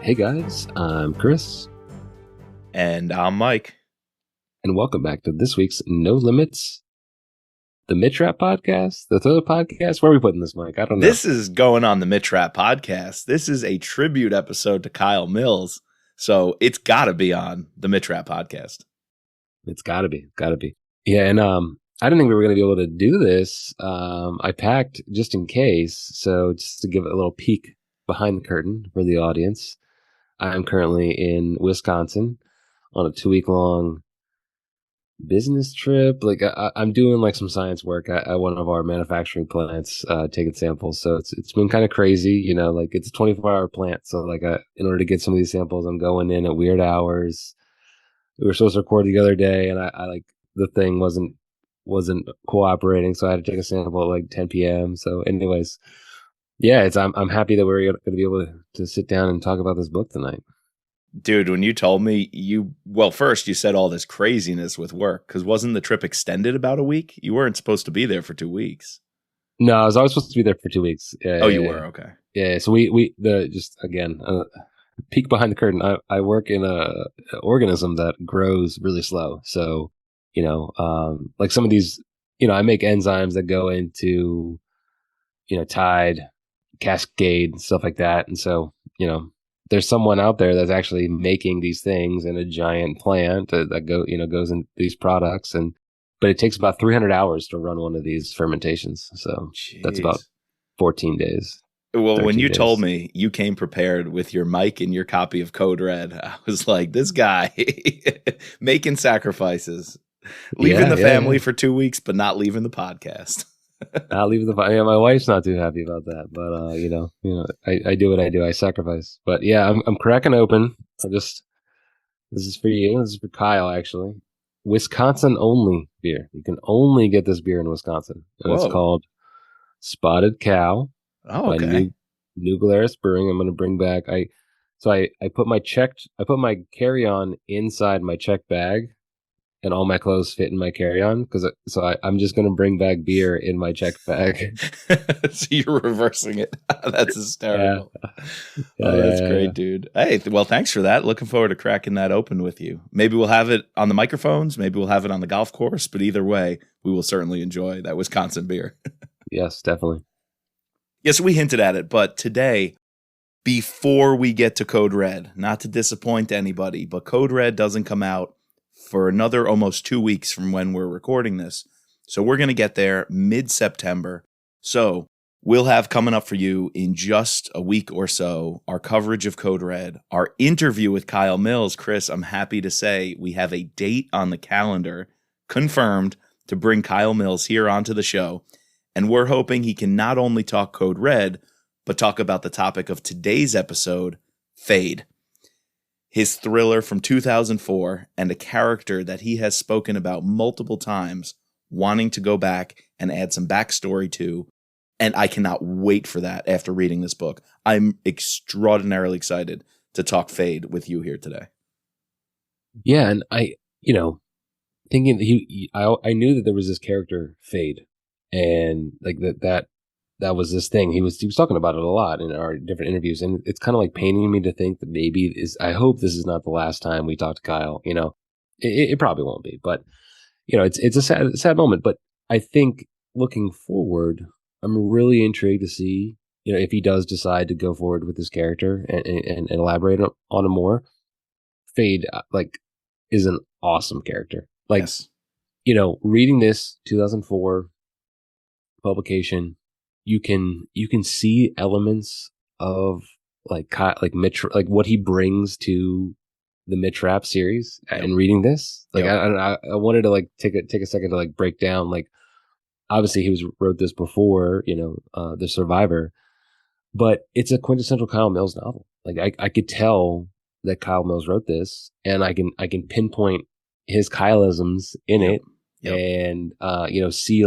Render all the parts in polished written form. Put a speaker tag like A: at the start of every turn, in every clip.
A: Hey guys, I'm Chris,
B: And I'm Mike.
A: and welcome back to this week's No Limits, the Mitrap podcast, the Thriller podcast. Where are we putting this, Mike? I don't know.
B: This is going on the Mitrap podcast. This is a tribute episode to Kyle Mills. So it's got to be on the Mitrap podcast.
A: It's got to be. Yeah, and I didn't think we were going to be able to do this. I packed just in case, so just to give it a little peek behind the curtain for the audience. I'm currently in Wisconsin on a 2-week long business trip. Like I'm doing like some science work at one of our manufacturing plants, taking samples. So it's been kind of crazy, like it's a 24-hour plant. So like in order to get some of these samples, I'm going in at weird hours. We were supposed to record the other day, and I like the thing wasn't cooperating, so I had to take a sample at like 10 p.m. So, anyways, yeah, I'm happy that we're going to be able to sit down and talk about this book tonight.
B: Dude, when you told me first you said all this craziness with work, because wasn't the trip extended about a week? You weren't supposed to be there for 2 weeks.
A: No, I was always supposed to be there for 2 weeks.
B: Yeah, you were? Okay.
A: Yeah, so just again, peek behind the curtain. I work in a organism that grows really slow. So, like some of these, I make enzymes that go into, Tide, Cascade, stuff like that. And so, there's someone out there that's actually making these things in a giant plant that goes in these products. But it takes about 300 hours to run one of these fermentations. So that's about 14 days.
B: Well, when you told me you came prepared with your mic and your copy of Code Red, I was like, this guy making sacrifices, leaving the family for 2 weeks, but not leaving the podcast.
A: Not leaving the podcast. Yeah, my wife's not too happy about that, but I do what I do. I sacrifice. But yeah, I'm cracking open. This is for you. This is for Kyle, actually. Wisconsin only beer. You can only get this beer in Wisconsin, and It's called Spotted Cow.
B: Oh, okay.
A: By New Glarus Brewing. I'm going to bring back. I put my carry-on inside my checked bag, and all my clothes fit in my carry-on I'm just going to bring back beer in my checked bag.
B: So you're reversing it. That's hysterical. That's great, dude. Hey, well, thanks for that. Looking forward to cracking that open with you. Maybe we'll have it on the microphones. Maybe we'll have it on the golf course. But either way, we will certainly enjoy that Wisconsin beer.
A: Yes, definitely.
B: Yes, we hinted at it. But today, before we get to Code Red, not to disappoint anybody, but Code Red doesn't come out for another almost 2 weeks from when we're recording this. So we're going to get there mid-September. So we'll have coming up for you in just a week or so our coverage of Code Red, our interview with Kyle Mills. Chris, I'm happy to say we have a date on the calendar confirmed to bring Kyle Mills here onto the show. And we're hoping he can not only talk Code Red, but talk about the topic of today's episode, Fade. His thriller from 2004 and a character that he has spoken about multiple times, wanting to go back and add some backstory to. And I cannot wait for that after reading this book. I'm extraordinarily excited to talk Fade with you here today.
A: Yeah, and I thinking that I knew that there was this character Fade, and like that was this thing. He was talking about it a lot in our different interviews, and it's kind of like paining me to think that I hope this is not the last time we talk to Kyle. It probably won't be, but it's a sad moment. But I think looking forward, I'm really intrigued to see if he does decide to go forward with this character and elaborate on him more. Fade is an awesome character.
B: Yes.
A: Reading this 2004 publication, you can see elements of like what he brings to the Mitrap series. Yep. And reading this, I wanted to take a second to break down. Obviously he wrote this before The Survivor, but it's a quintessential Kyle Mills novel. I could tell that Kyle Mills wrote this, and I can pinpoint his Kyleisms in it. Yep. And see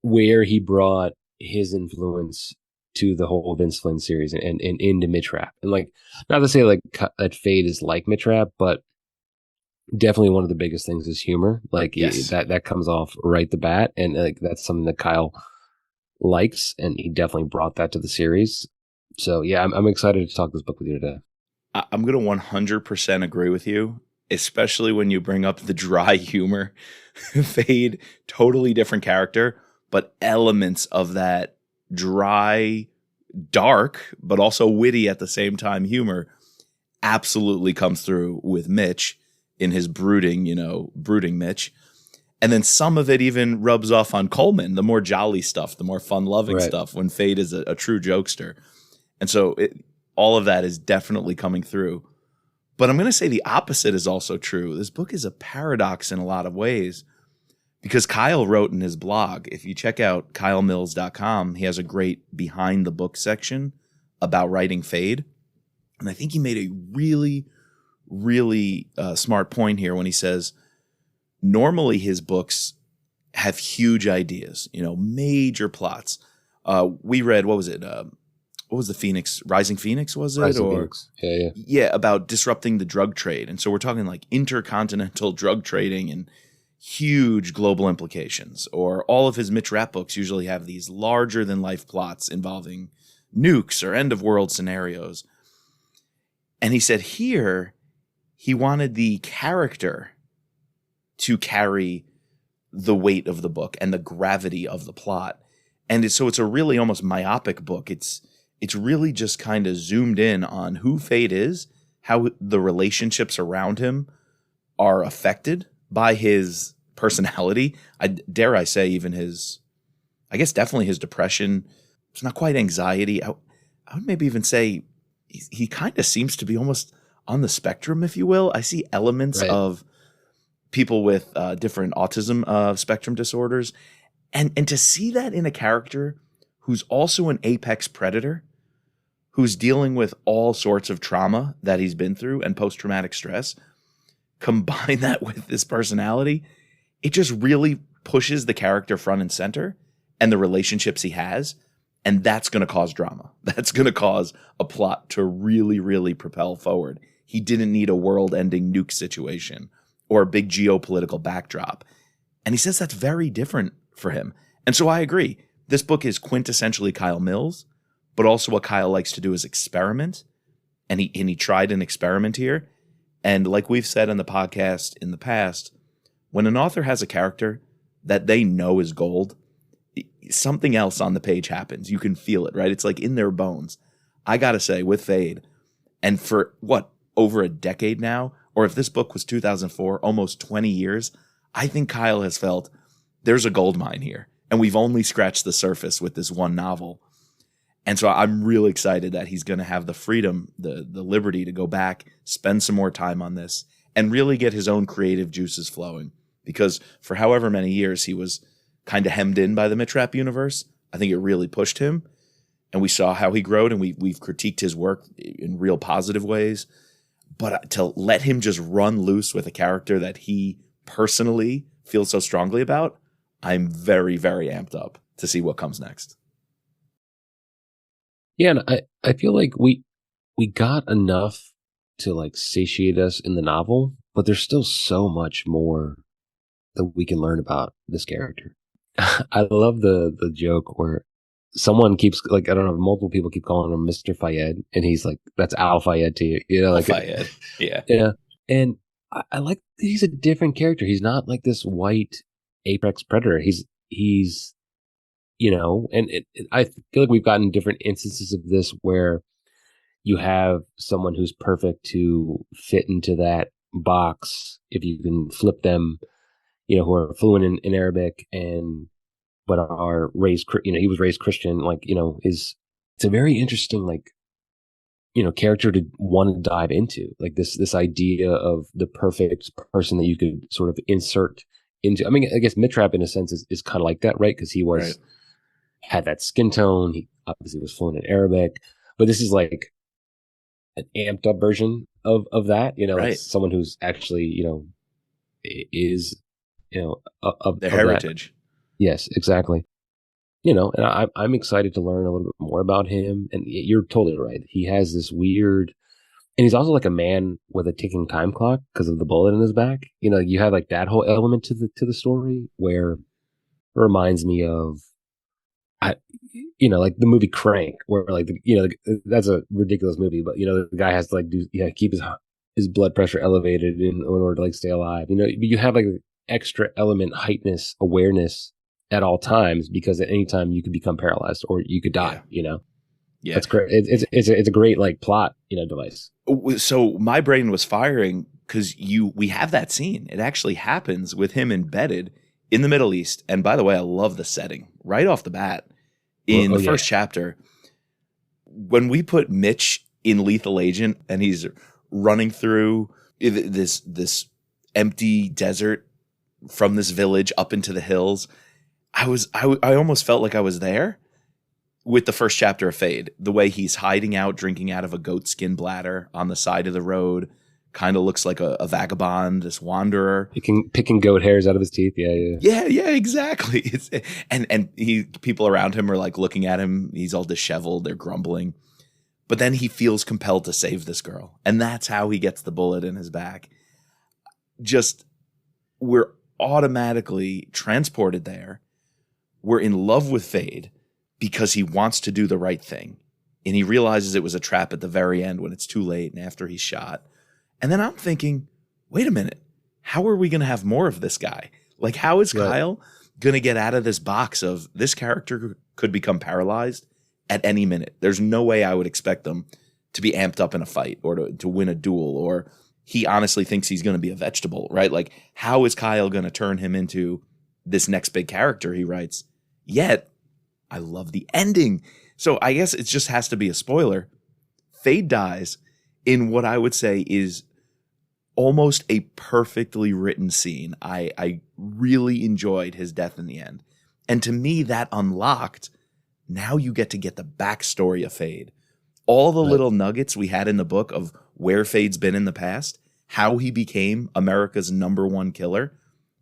A: where he brought his influence to the whole Vince Flynn series and into Mitrap. And not to say that Fade is like Mitrap, but definitely one of the biggest things is humor. Yes. that comes off right the bat, and that's something that Kyle likes, and he definitely brought that to the series. So yeah, I'm excited to talk this book with you today.
B: I'm going to 100% agree with you, especially when you bring up the dry humor. Fade, totally different character, but elements of that dry, dark, but also witty at the same time humor absolutely comes through with Mitch in his brooding, brooding Mitch. And then some of it even rubs off on Coleman, the more jolly stuff, the more fun loving
A: Right.
B: stuff, when Fade is a true jokester. And so all of that is definitely coming through. But I'm going to say the opposite is also true. This book is a paradox in a lot of ways because Kyle wrote in his blog, if you check out kylemills.com, he has a great behind the book section about writing Fade. And I think he made a really, really smart point here when he says, normally his books have huge ideas, major plots. We read, what was it? What was the Phoenix? Rising Phoenix, was it?
A: Rising Phoenix. Yeah.
B: Yeah, about disrupting the drug trade. And so we're talking like intercontinental drug trading and huge global implications. Or all of his Mitch Rapp books usually have these larger than life plots involving nukes or end of world scenarios. And he said here he wanted the character to carry the weight of the book and the gravity of the plot. And so it's a really almost myopic book. It's really just kind of zoomed in on who Fade is, how the relationships around him are affected by his personality. Dare I say even I guess definitely his depression. It's not quite anxiety. I would maybe even say he kind of seems to be almost on the spectrum, if you will. I see elements of people with different autism spectrum disorders. And to see that in a character who's also an apex predator, who's dealing with all sorts of trauma that he's been through and post-traumatic stress, combine that with this personality, it just really pushes the character front and center and the relationships he has. And that's going to cause drama. That's going to cause a plot to really, really propel forward. He didn't need a world-ending nuke situation or a big geopolitical backdrop. And he says that's very different for him. And so I agree. This book is quintessentially Kyle Mills, but also what Kyle likes to do is experiment. And he tried an experiment here. And like we've said on the podcast in the past, when an author has a character that they know is gold, something else on the page happens. You can feel it, right? It's like in their bones. I got to say, with Fade, and for over a decade now, or if this book was 2004, almost 20 years, I think Kyle has felt there's a gold mine here. And we've only scratched the surface with this one novel. And so I'm really excited that he's going to have the freedom, the liberty to go back, spend some more time on this, and really get his own creative juices flowing. Because for however many years he was kind of hemmed in by the Mitch Rapp universe, I think it really pushed him. And we saw how he growed, and we've critiqued his work in real positive ways. But to let him just run loose with a character that he personally feels so strongly about, I'm very, very amped up to see what comes next.
A: Yeah, and I feel like we got enough to like satiate us in the novel, but there's still so much more that we can learn about this character. I love the joke where someone keeps like, I don't know, multiple people keep calling him Mr. Fayed, and he's like, that's Al Fayed to you, like
B: Fayed. Yeah.
A: Yeah. And I like that he's a different character. He's not like this white apex predator. He's and I feel like we've gotten different instances of this where you have someone who's perfect to fit into that box if you can flip them, who are fluent in Arabic and but are raised, he was raised Christian, like, it's a very interesting, like, character to want to dive into, like this idea of the perfect person that you could sort of insert into. I mean, I guess Mitch Rapp in a sense is kind of like that, right? Because he had that skin tone. He obviously was fluent in Arabic, but this is like an amped up version of that. Like someone who's actually is of
B: their heritage.
A: That. Yes, exactly. And I'm excited to learn a little bit more about him. And you're totally right. He has this weird, and he's also like a man with a ticking time clock because of the bullet in his back. You have like that whole element to the story where it reminds me of I, like the movie Crank, where like that's a ridiculous movie, but the guy has to like keep his blood pressure elevated in order to like stay alive. You have like extra element heightness awareness at all times, because at any time you could become paralyzed or you could die.
B: Yeah. Yeah.
A: That's great. It's a great like plot device.
B: So my brain was firing because we have that scene. It actually happens with him embedded in the Middle East. And by the way, I love the setting right off the bat in the first chapter. When we put Mitch in Lethal Agent and he's running through this empty desert from this village up into the hills, I almost felt like I was there with the first chapter of Fade. The way he's hiding out, drinking out of a goatskin bladder on the side of the road, kind of looks like a vagabond, this wanderer.
A: Picking goat hairs out of his teeth.
B: Yeah, exactly. And people around him are like looking at him. He's all disheveled. They're grumbling. But then he feels compelled to save this girl. And that's how he gets the bullet in his back. Just, we're automatically transported there. We're in love with Fade because he wants to do the right thing. And he realizes it was a trap at the very end when it's too late and after he's shot. And then I'm thinking, wait a minute, how are we going to have more of this guy? Like, how is Kyle going to get out of this box of this character could become paralyzed at any minute? There's no way I would expect them to be amped up in a fight or to win a duel, or he honestly thinks he's going to be a vegetable, right? Like, how is Kyle going to turn him into this next big character he writes? Yet, I love the ending. So I guess it just has to be a spoiler. Fade dies in what I would say is almost a perfectly written scene. I really enjoyed his death in the end. And to me, that unlocked, now you get the backstory of Fade. All the little nuggets we had in the book of where Fade's been in the past, how he became America's #1 killer.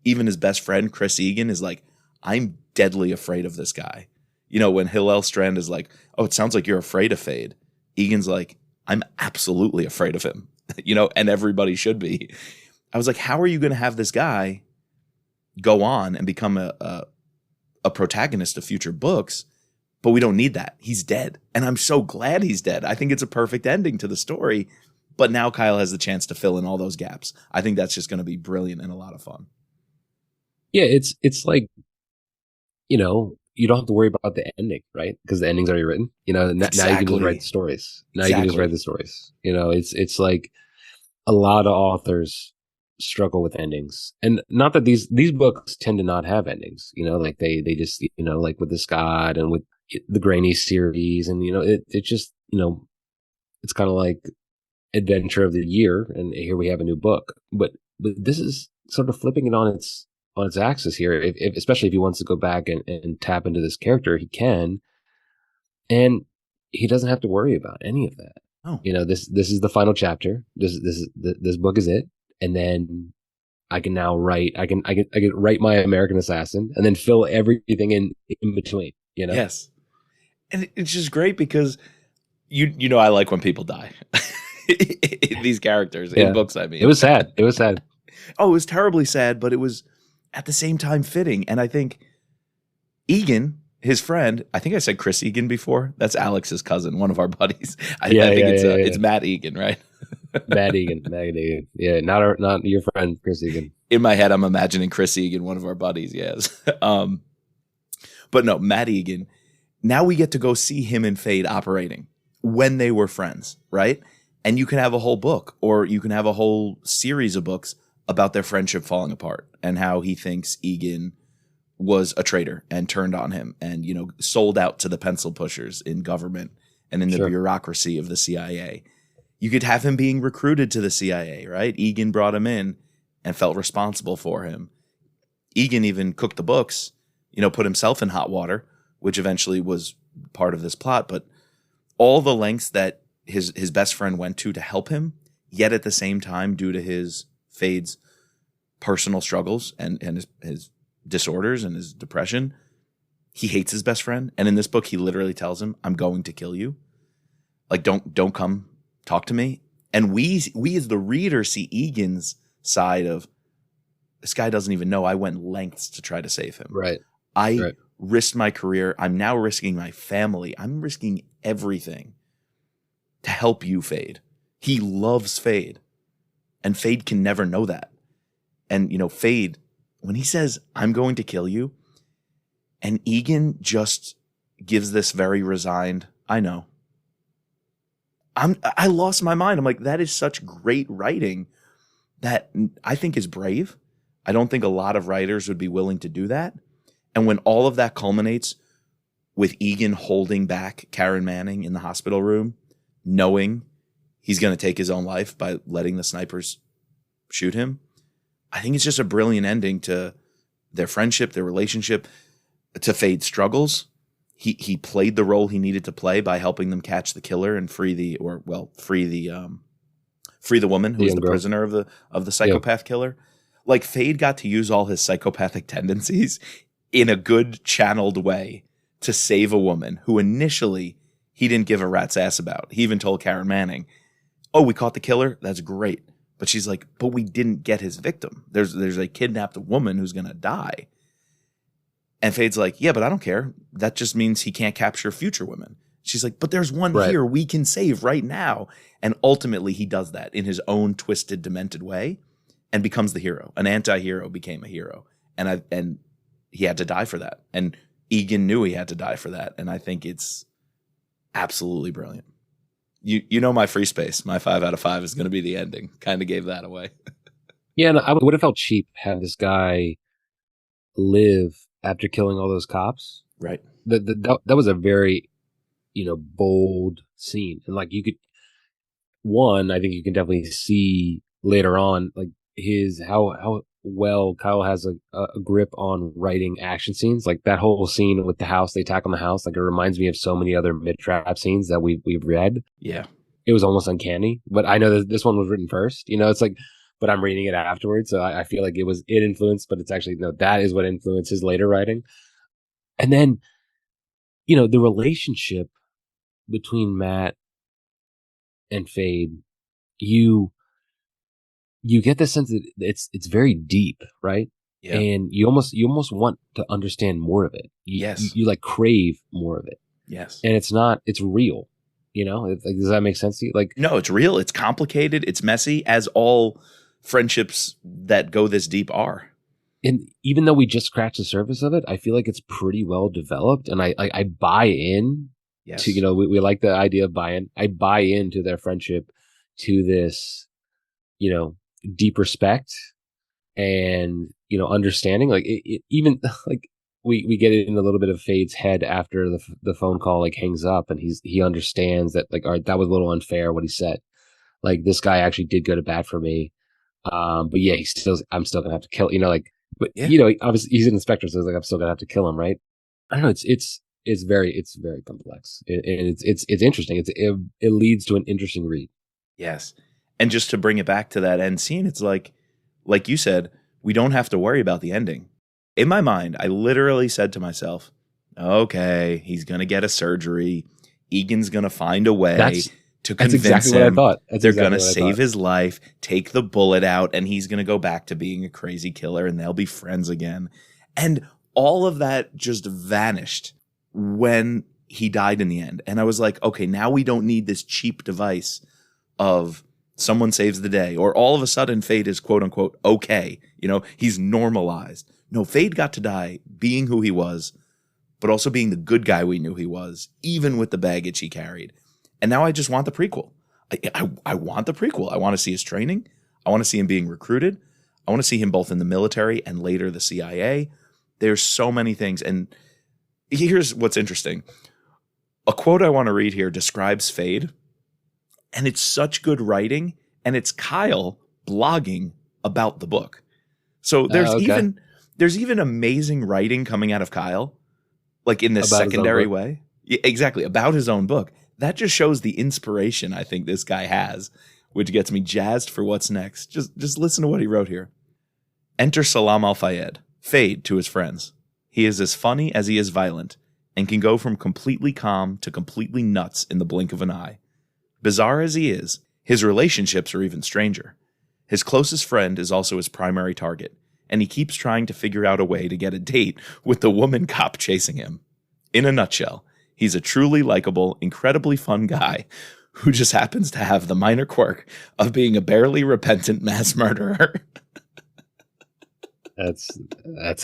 B: Even his best friend, Chris Egan, is like, I'm deadly afraid of this guy. When Hillel Strand is like, oh, it sounds like you're afraid of Fade. Egan's like, I'm absolutely afraid of him, and everybody should be. I was like, how are you going to have this guy go on and become a protagonist of future books? But we don't need that. He's dead. And I'm so glad he's dead. I think it's a perfect ending to the story. But now Kyle has the chance to fill in all those gaps. I think that's just going to be brilliant and a lot of fun.
A: Yeah, it's like, you don't have to worry about the ending, right? Because the ending's already written. Now you can just write the stories. You can just write the stories. It's like a lot of authors struggle with endings, and not that these books tend to not have endings. Like they just like with the Scott and with the Graney series, and it just it's kind of like adventure of the year, and here we have a new book. But this is sort of flipping it on its axis here. If especially if he wants to go back and tap into this character, he can, and he doesn't have to worry about any of that.
B: Oh.
A: This is the final chapter. This book is it, and then I can now write. I can write my American Assassin, and then fill everything in between.
B: Yes, and it's just great because I like when people die. These characters in books. I mean,
A: it was sad. It was sad.
B: Oh, it was terribly sad, but it was at the same time fitting. And I think Egan, his friend, I think I said Chris Egan before. That's Alex's cousin, one of our buddies. I think it's Matt Egan, right?
A: Matt Egan. Yeah, not your friend Chris Egan.
B: In my head, I'm imagining Chris Egan, one of our buddies. Yes, but no, Matt Egan. Now we get to go see him and Fade operating when they were friends, right? And you can have a whole book, or you can have a whole series of books about their friendship falling apart and how he thinks Egan was a traitor and turned on him and, sold out to the pencil pushers in government and in the bureaucracy of the CIA. You could have him being recruited to the CIA, right? Egan brought him in and felt responsible for him. Egan even cooked the books, put himself in hot water, which eventually was part of this plot. But all the lengths that his best friend went to help him, yet at the same time, due to Fade's personal struggles and his disorders and his depression, he hates his best friend. And in this book, he literally tells him, I'm going to kill you. Like, don't come talk to me. And we as the reader see Egan's side of, this guy doesn't even know I went lengths to try to save him.
A: Right.
B: I risked my career. I'm now risking my family. I'm risking everything to help you, Fade. He loves Fade. And Fade can never know that. And, Fade, when he says, I'm going to kill you, and Egan just gives this very resigned, I know. I lost my mind. I'm like, that is such great writing that I think is brave. I don't think a lot of writers would be willing to do that. And when all of that culminates with Egan holding back Karen Manning in the hospital room, knowing he's going to take his own life by letting the snipers shoot him, I think it's just a brilliant ending to their friendship, their relationship, to Fade's struggles. He played the role he needed to play by helping them catch the killer and free the woman who was the prisoner of the psychopath killer. Like, Fade got to use all his psychopathic tendencies in a good channeled way to save a woman who initially he didn't give a rat's ass about. He even told Karen Manning, "Oh, we caught the killer. That's great." But she's like, "But we didn't get his victim. There's a kidnapped woman who's going to die." And Fade's like, "Yeah, but I don't care. That just means he can't capture future women." She's like, "But there's one here we can save right now." And ultimately he does that in his own twisted, demented way and becomes the hero. An anti-hero became a hero. And he had to die for that. And Egan knew he had to die for that. And I think it's absolutely brilliant. You know my free space. My 5 out of 5 is going to be the ending. Kind of gave that away.
A: Yeah, and I would have felt cheap had this guy live after killing all those cops.
B: Right.
A: That was a very, bold scene. And like, you could, I think you can definitely see later on, like, how well Kyle has a grip on writing action scenes. Like that whole scene with the house, the attack on the house, like it reminds me of so many other mid-trap scenes that we've read.
B: Yeah.
A: It was almost uncanny, but I know that this one was written first, it's like, but I'm reading it afterwards. So I feel like it influenced, but it's actually, no, that is what influenced his later writing. And then, the relationship between Matt and Fade, you get the sense that it's very deep, right?
B: Yeah.
A: And you almost want to understand more of it.
B: Yes.
A: You like crave more of it.
B: Yes.
A: And it's real. Does that make sense to you? Like,
B: no, it's real. It's complicated. It's messy, as all friendships that go this deep are.
A: And even though we just scratched the surface of it, I feel like it's pretty well developed. And I buy in to, we like the idea of buy-in. I buy into their friendship, to this, deep respect and, understanding. Like even like we get in a little bit of Fade's head after the phone call like hangs up, and he understands that, like, all right, that was a little unfair what he said. Like, this guy actually did go to bat for me. But yeah, I'm still gonna have to kill, but obviously he's an inspector, so it's like, I'm still gonna have to kill him, right? I don't know. It's very complex, and it's interesting. It leads to an interesting read.
B: Yes. And just to bring it back to that end scene, it's like you said, we don't have to worry about the ending. In my mind, I literally said to myself, okay, he's going to get a surgery. Egan's going to find a way to convince
A: exactly
B: him.
A: What I thought.
B: They're going to save his life, take the bullet out, and he's going to go back to being a crazy killer, and they'll be friends again. And all of that just vanished when he died in the end. And I was like, okay, now we don't need this cheap device of someone saves the day, or all of a sudden Fade is quote unquote okay. He's normalized. No, Fade got to die being who he was, but also being the good guy we knew he was, even with the baggage he carried. And now I just want the prequel. I want the prequel. I want to see his training. I want to see him being recruited. I want to see him both in the military and later the CIA. There's so many things. And here's what's interesting. A quote I want to read here describes Fade. And it's such good writing, and it's Kyle blogging about the book. So there's even amazing writing coming out of Kyle, like in this secondary way. Yeah, exactly, about his own book. That just shows the inspiration I think this guy has, which gets me jazzed for what's next. Just listen to what he wrote here. Enter Salam Al-Fayed, Fade to his friends. He is as funny as he is violent, and can go from completely calm to completely nuts in the blink of an eye. Bizarre as he is, his relationships are even stranger. His closest friend is also his primary target, and he keeps trying to figure out a way to get a date with the woman cop chasing him. In a nutshell, he's a truly likable, incredibly fun guy who just happens to have the minor quirk of being a barely repentant mass murderer.
A: That's it. That's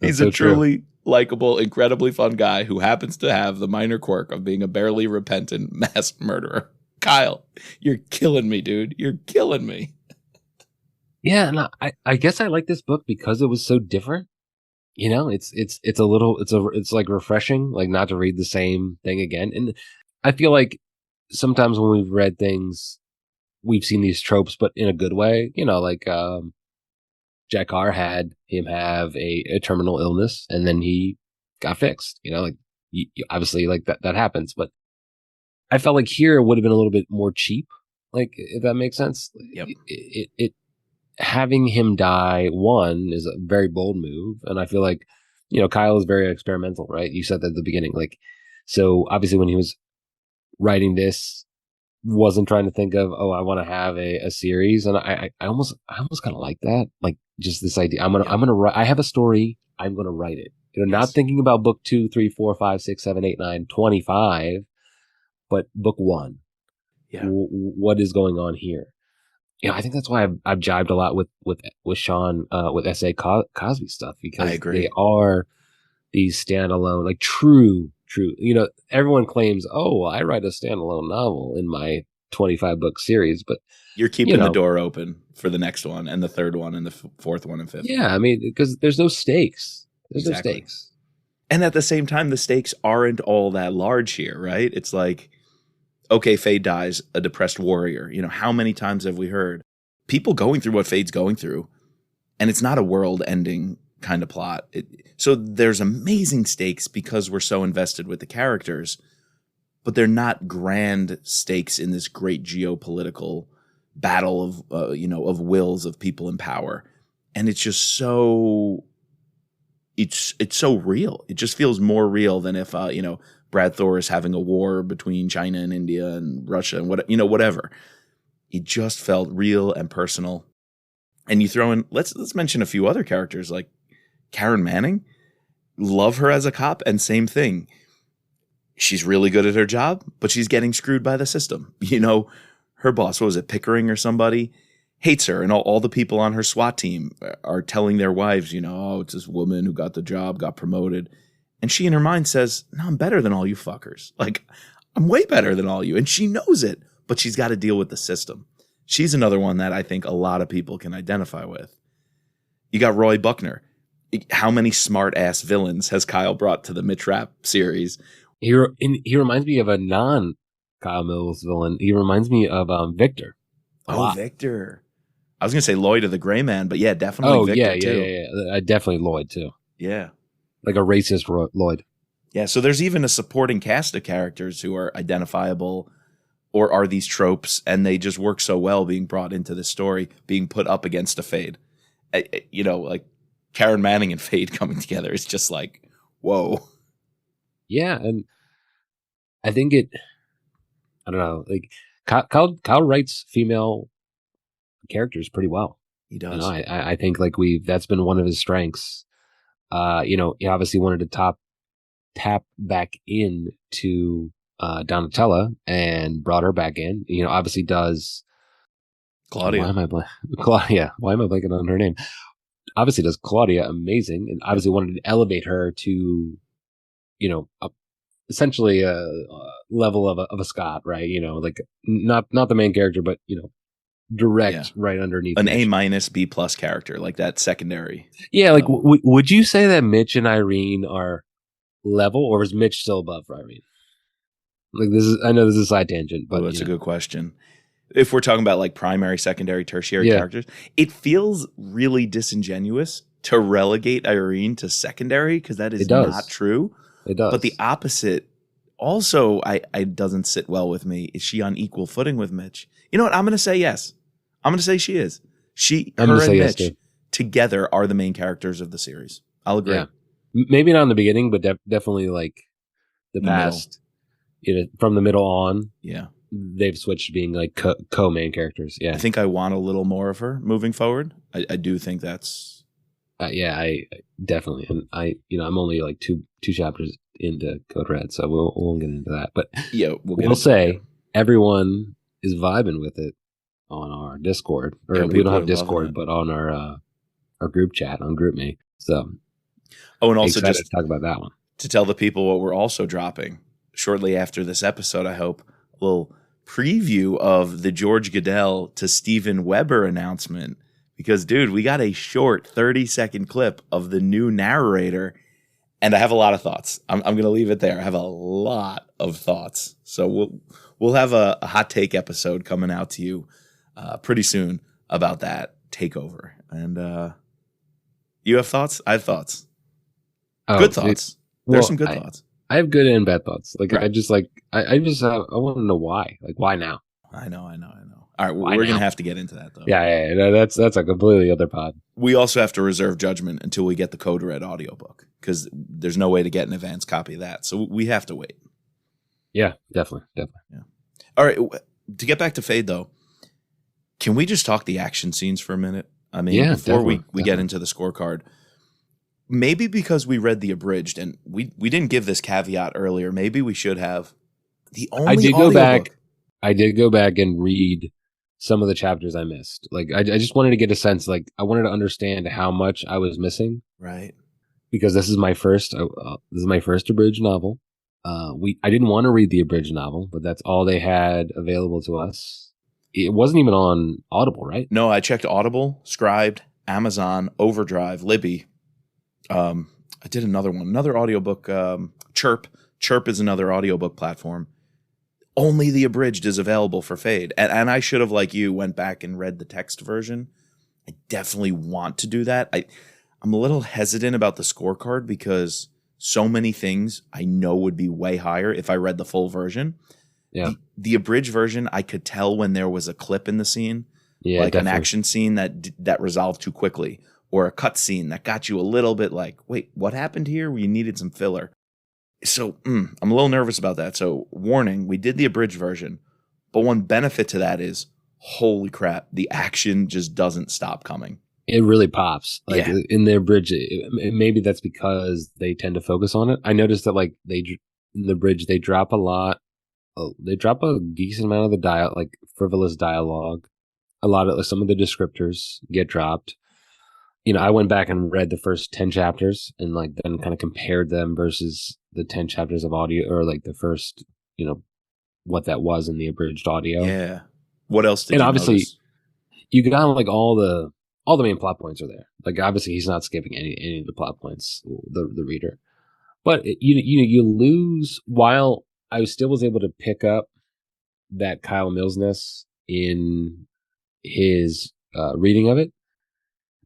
B: He's
A: so
B: a
A: true.
B: truly likable, incredibly fun guy who happens to have the minor quirk of being a barely repentant mass murderer. Kyle, you're killing me, dude. You're killing me.
A: Yeah, and I guess I like this book because it was so different. You know, it's a little it's like refreshing, like not to read the same thing again. And I feel like sometimes when we've read things, we've seen these tropes, but in a good way. You know, like Jack Carr had him have a terminal illness, and then he got fixed. You know, like obviously, like that happens. But I felt like here it would have been a little bit more cheap, like if that makes sense.
B: Yep.
A: It having him die one is a very bold move, and I feel like Kyle is very experimental, right? You said that at the beginning, like so obviously when he was writing this, wasn't trying to think of, oh, I want to have a series, and I almost kind of like that, like just this idea.
B: Yep.
A: I'm gonna write. I have a story. I'm gonna write it. Not
B: Yes.
A: thinking about book 2, 3, 4, 5, 6, 7, 8, 9, 25, but book 1.
B: Yeah.
A: What is going on here? I think that's why I've jibed a lot with Sean with S.A. Cosby stuff, because
B: I agree.
A: they are these standalone, like true. Everyone claims, oh, well, I write a standalone novel in my 25 book series, but
B: you're keeping the door open for the next one and the third one and the fourth one and fifth.
A: Yeah, I mean, because there's no stakes. There's no stakes.
B: And at the same time, the stakes aren't all that large here, right? It's like, okay, Fade dies, a depressed warrior. How many times have we heard people going through what Fade's going through? And it's not a world-ending kind of plot. So there's amazing stakes because we're so invested with the characters, but they're not grand stakes in this great geopolitical battle of wills of people in power. And it's just so it's so real. It just feels more real than if Brad Thor is having a war between China and India and Russia and whatever. It just felt real and personal. And you throw in, let's mention a few other characters like Karen Manning. Love her as a cop, and same thing. She's really good at her job, but she's getting screwed by the system. Her boss, what was it, Pickering or somebody, hates her, and all the people on her SWAT team are telling their wives, oh, it's this woman who got the job, got promoted. And she in her mind says, no, I'm better than all you fuckers. Like, I'm way better than all you. And she knows it, but she's got to deal with the system. She's another one that I think a lot of people can identify with. You got Roy Buckner. How many smart-ass villains has Kyle brought to the Mitch Rapp series?
A: He reminds me of a non-Kyle Mills villain. He reminds me of Victor.
B: Victor. I was going to say Lloyd of the Gray Man, but yeah, definitely Victor too.
A: Yeah. Definitely Lloyd too.
B: Yeah.
A: Like a racist Lloyd.
B: Yeah, so there's even a supporting cast of characters who are identifiable or are these tropes, and they just work so well being brought into this story, being put up against a Fade. Like Karen Manning and Fade coming together is just like, whoa.
A: Yeah, and I think I don't know, like Kyle writes female characters pretty well.
B: He does.
A: I think like that's been one of his strengths. He obviously wanted to tap back into Donatella and brought her back in. Obviously does
B: Claudia.
A: Claudia. Why am I blanking on her name? Obviously does Claudia amazing, and obviously wanted to elevate her to, essentially a level of a Scott, right? Like not the main character, but direct right underneath
B: an
A: Mitch.
B: A- B+ character, like that secondary.
A: Yeah, like would you say that Mitch and Irene are level, or is Mitch still above Irene? Like I know this is a side tangent, but
B: that's a good question. If we're talking about like primary, secondary, tertiary characters, it feels really disingenuous to relegate Irene to secondary, because that is not true.
A: It does.
B: But the opposite also I doesn't sit well with me. Is she on equal footing with Mitch? You know what? I'm going to say yes. I'm going to say she is. Her and Mitch together are the main characters of the series. I'll agree. Yeah.
A: Maybe not in the beginning, but definitely like the past, from the middle on.
B: Yeah.
A: They've switched to being like co-main characters. Yeah.
B: I think I want a little more of her moving forward. I do think that's
A: Yeah, I definitely, and I'm only like two chapters into Code Red, so we won't get into that. But
B: Yeah, we'll get
A: we'll
B: into it. Yeah,
A: say everyone is vibing with it on our Discord,
B: yeah,
A: or we don't
B: people are
A: have
B: loving
A: Discord,
B: it.
A: but on our group chat on GroupMe. So
B: Oh, and also
A: excited
B: just
A: to talk about that one.
B: to tell the people what we're also dropping shortly after this episode, I hope, a little preview of the George Goodell to Steven Weber announcement. Because, dude, we got a short 30-second clip of the new narrator, and I have a lot of thoughts. I'm going to leave it there. I have a lot of thoughts. So we'll have a hot take episode coming out to you pretty soon about that takeover. And you have thoughts? I have thoughts.
A: Oh,
B: Good thoughts. There's
A: well,
B: some good thoughts.
A: I have good and bad thoughts. Like
B: Right.
A: I just like I just I want to know why. Like why now?
B: I know. All right,
A: Why
B: we're going to
A: now?
B: have to get into that, though.
A: Yeah, no, that's a completely other pod.
B: We also have to reserve judgment until we get the Code Red audiobook because there's no way to get an advance copy of that. So we have to wait.
A: Yeah, definitely.
B: Yeah. All right. To get back to Fade, though, can we just talk the action scenes for a minute? I mean,
A: Yeah,
B: before we
A: definitely.
B: get into the scorecard, maybe because we read the abridged and we didn't give this caveat earlier. Maybe we should have. The only
A: I did go
B: audiobook-
A: back. I did go back and read some of the chapters I missed. Like I just wanted to get a sense. Like I wanted to understand how much I was missing
B: Right.
A: because this is my first. This is my first abridged novel. I didn't want to read the abridged novel, but that's all they had available to us. It wasn't even on Audible, right?
B: No, I checked Audible, Scribed, Amazon, Overdrive, Libby. I did another one, another audiobook, Chirp. Chirp is another audiobook platform. Only the abridged is available for Fade. And I should have, like you, went back and read the text version. I definitely want to do that. I'm a little hesitant about the scorecard because so many things I know would be way higher if I read the full version.
A: Yeah.
B: The abridged version, I could tell when there was a clip in the scene,
A: Yeah,
B: like
A: definitely.
B: an action scene that resolved too quickly, or a cut scene that got you a little bit like, wait, what happened here? We needed some filler. So I'm a little nervous about that. So warning, we did the abridged version, but one benefit to that is, holy crap, the action just doesn't stop coming.
A: It really pops. Like
B: Yeah.
A: in their bridge, maybe that's because they tend to focus on it. I noticed that like in the bridge they drop a lot. They drop a decent amount of the like frivolous dialogue. A lot of some of the descriptors get dropped. I went back and read the first 10 chapters and like then kind of compared them versus the 10 chapters of audio or like the first, what that was in the abridged audio.
B: Yeah. What else did
A: And
B: you
A: obviously
B: notice?
A: you got like all the main plot points are there. Like obviously he's not skipping any of the plot points, the reader. But you lose while I still was able to pick up that Kyle Millsness in his reading of it.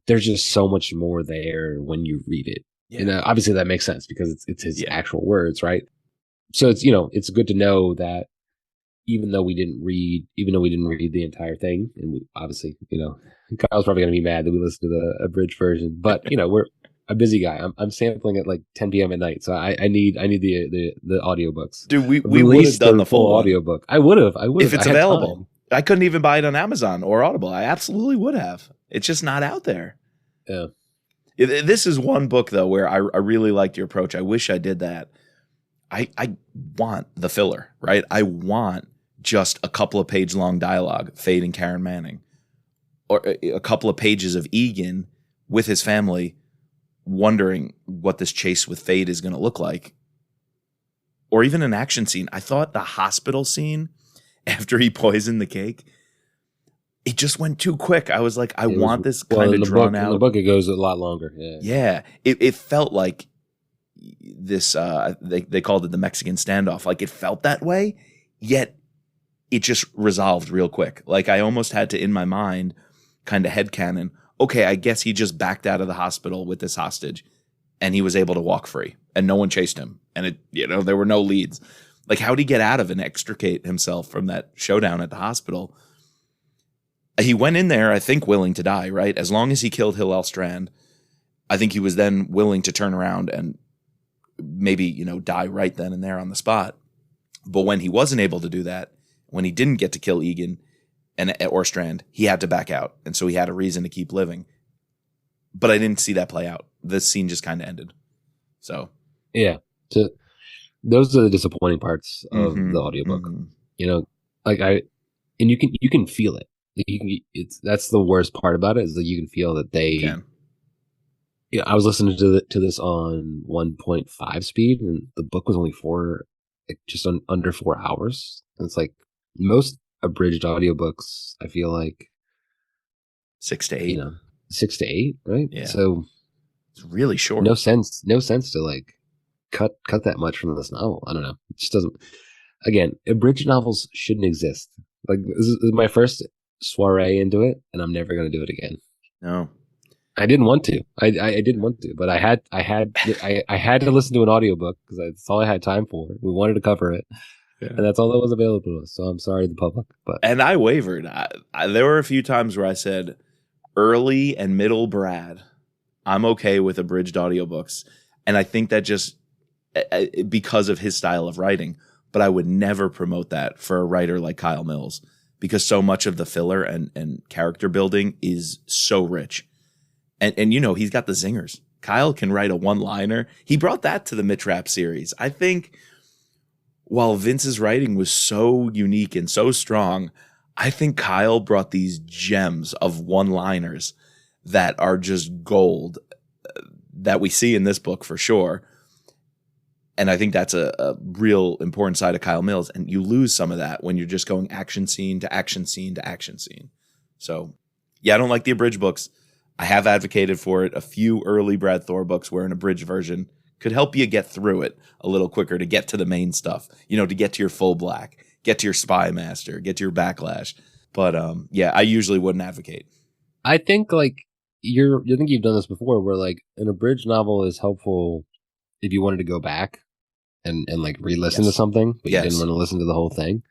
A: There's just so much more there when you read it.
B: Yeah.
A: And obviously that makes sense because it's his
B: Yeah.
A: actual words, right? So it's it's good to know that even though we didn't read the entire thing, and we, obviously Kyle's probably going to be mad that we listened to the abridged version, but we're a busy guy. I'm sampling at like 10 p.m. at night, so I need the audiobooks.
B: Dude, we would have
A: Release
B: done the
A: the full
B: full one.
A: audiobook. I would have
B: If it's
A: I had
B: available.
A: time.
B: I couldn't even buy it on Amazon or Audible. I absolutely would have. It's just not out there.
A: Yeah.
B: This is one book, though, where I really liked your approach. I wish I did that. I want the filler, right? I want just a couple of page long dialogue, Fade and Karen Manning, or a couple of pages of Egan with his family wondering what this chase with Fade is going to look like, or even an action scene. I thought the hospital scene after he poisoned the cake, it just went too quick. I was like, I want this kind of drawn out.
A: In the book, it goes a lot longer. Yeah.
B: Yeah. It felt like this, they called it the Mexican standoff. Like it felt that way, yet it just resolved real quick. Like I almost had to, in my mind, kind of headcanon, okay, I guess he just backed out of the hospital with this hostage and he was able to walk free and no one chased him. And there were no leads. Like how'd he get out of and extricate himself from that showdown at the hospital? He went in there, I think, willing to die, right? As long as he killed Hillel Strand, I think he was then willing to turn around and maybe, die right then and there on the spot. But when he wasn't able to do that, when he didn't get to kill Egan or Strand, he had to back out. And so he had a reason to keep living. but I didn't see that play out. The scene just kind of ended. So
A: Yeah. So those are the disappointing parts of
B: mm-hmm,
A: the audiobook.
B: mm-hmm.
A: You know, like and you can feel it. Like that's the worst part about it is that you can feel that
B: You
A: they.
B: can.
A: Yeah, I was listening to this on 1.5 speed, and the book was only just under 4 hours. And it's like most abridged audiobooks, I feel like
B: 6 to 8.
A: 6 to 8, right?
B: Yeah,
A: So
B: it's really short.
A: no sense to like cut that much from this novel. I don't know. It just doesn't. Again, abridged novels shouldn't exist. Like this is my first soiree into it, and I'm never going to do it again.
B: No.
A: I didn't want to. I didn't want to, but I had to listen to an audiobook because that's all I had time for. We wanted to cover it,
B: Yeah.
A: and that's all that was available to us. So I'm sorry to the public, but
B: And I wavered. There were a few times where I said, early and middle Brad, I'm okay with abridged audiobooks. And I think that just because of his style of writing, but I would never promote that for a writer like Kyle Mills because so much of the filler and character building is so rich. And you know, he's got the zingers. Kyle can write a one-liner. He brought that to the Mitch Rapp series. I think while Vince's writing was so unique and so strong, I think Kyle brought these gems of one-liners that are just gold that we see in this book for sure. And I think that's a real important side of Kyle Mills. And you lose some of that when you're just going action scene to action scene to action scene. So, yeah, I don't like the abridged books. I have advocated for it. A few early Brad Thor books where an abridged version could help you get through it a little quicker to get to the main stuff, you know, to get to your full black, get to your spy master, get to your backlash. But yeah, I usually wouldn't advocate.
A: I think like you think you've done this before, where like an abridged novel is helpful if you wanted to go back and like re-listen to something, but you didn't want to listen to the whole thing.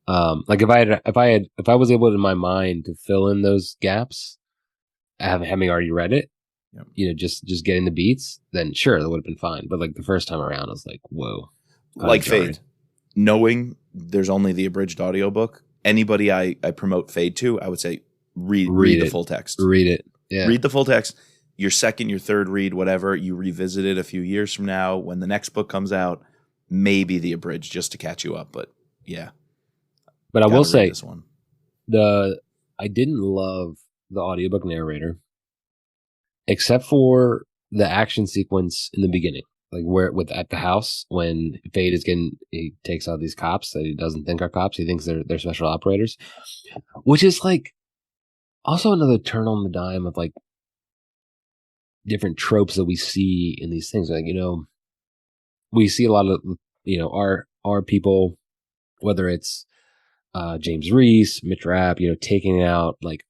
A: Like if I was able in my mind to fill in those gaps, having already read it, you know, just getting the beats, then sure, that would have been fine. But like the first time around, I was like, whoa.
B: Like Fade. Knowing there's only the abridged audiobook, anybody I promote Fade to, I would say read the full text.
A: Read it. Yeah.
B: Read the full text. Your second, your third read, whatever, you revisit it a few years from now when the next book comes out, maybe the abridged just to catch you up. But yeah.
A: But I will say
B: this one.
A: I didn't love the audiobook narrator, except for the action sequence in the beginning, like where at the house when Fade he takes out these cops that he doesn't think are cops. He thinks they're special operators, which is like also another turn on the dime of like different tropes that we see in these things. Like, you know, we see a lot of, you know, our people, whether it's James Reese, Mitch Rapp, you know, taking out like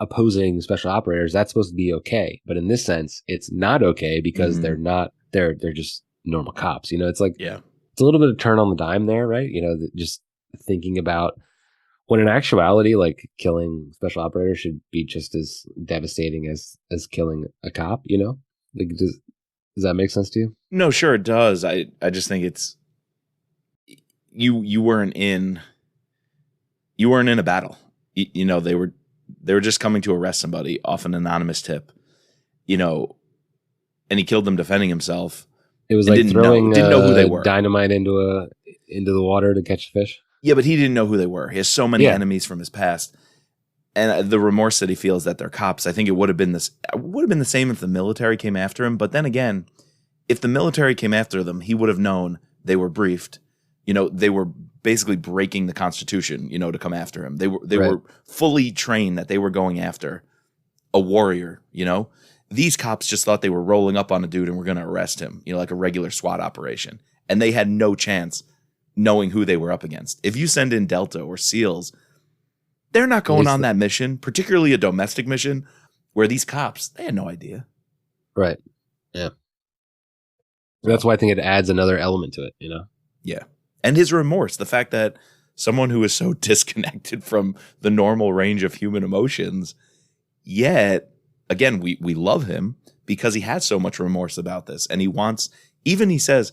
A: opposing special operators, that's supposed to be okay. But in this sense, it's not okay because they're not, they're just normal cops. You know, it's like, it's a little bit of turn on the dime there, right? You know, just thinking about when in actuality, like killing special operators should be just as devastating as killing a cop, you know? Like, does that make sense to you?
B: No, sure it does. I just think it's, you weren't in a battle. You know, they were just coming to arrest somebody off an anonymous tip, you know, and he killed them defending himself.
A: It was like throwing
B: didn't know who they were.
A: Dynamite into the water to catch fish.
B: Yeah, but he didn't know who they were. He has so many enemies from his past, and the remorse that he feels that they're cops. I think it would have been the same if the military came after him. But then again, if the military came after them, he would have known they were briefed. You know, they were basically breaking the Constitution, you know, to come after him. They were fully trained that they were going after a warrior, you know. These cops just thought they were rolling up on a dude and were going to arrest him, you know, like a regular SWAT operation. And they had no chance knowing who they were up against. If you send in Delta or SEALs, they're not going on that mission, particularly a domestic mission, where these cops, they had no idea.
A: Right. Yeah. That's why I think it adds another element to it, you know?
B: Yeah. And his remorse, the fact that someone who is so disconnected from the normal range of human emotions, yet, again, we love him because he has so much remorse about this. And he wants, even he says,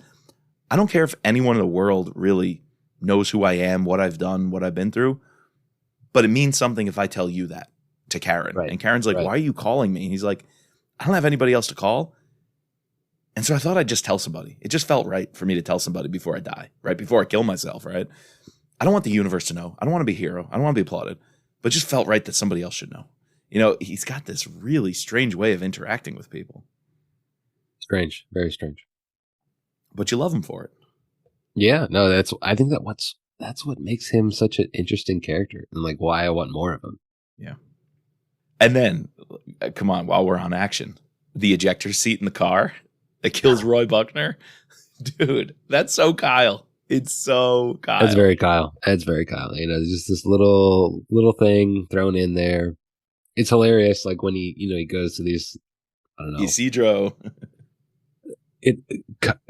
B: I don't care if anyone in the world really knows who I am, what I've done, what I've been through, but it means something if I tell you that to Karen. Right. And Karen's like, why are you calling me? And he's like, I don't have anybody else to call. And so I thought I'd just tell somebody. It just felt right for me to tell somebody before I die, right? Before I kill myself, right? I don't want the universe to know. I don't want to be a hero. I don't want to be applauded. But it just felt right that somebody else should know. You know, he's got this really strange way of interacting with people.
A: Strange. Very strange.
B: But you love him for it.
A: Yeah, no, I think that's what makes him such an interesting character and like why I want more of him.
B: Yeah. And then, come on, while we're on action, the ejector seat in the car that kills Roy Buckner. Dude, that's so Kyle. It's so Kyle.
A: That's very Kyle. That's very Kyle. You know, just this little thing thrown in there. It's hilarious. Like when he goes to these, I don't know.
B: Isidro.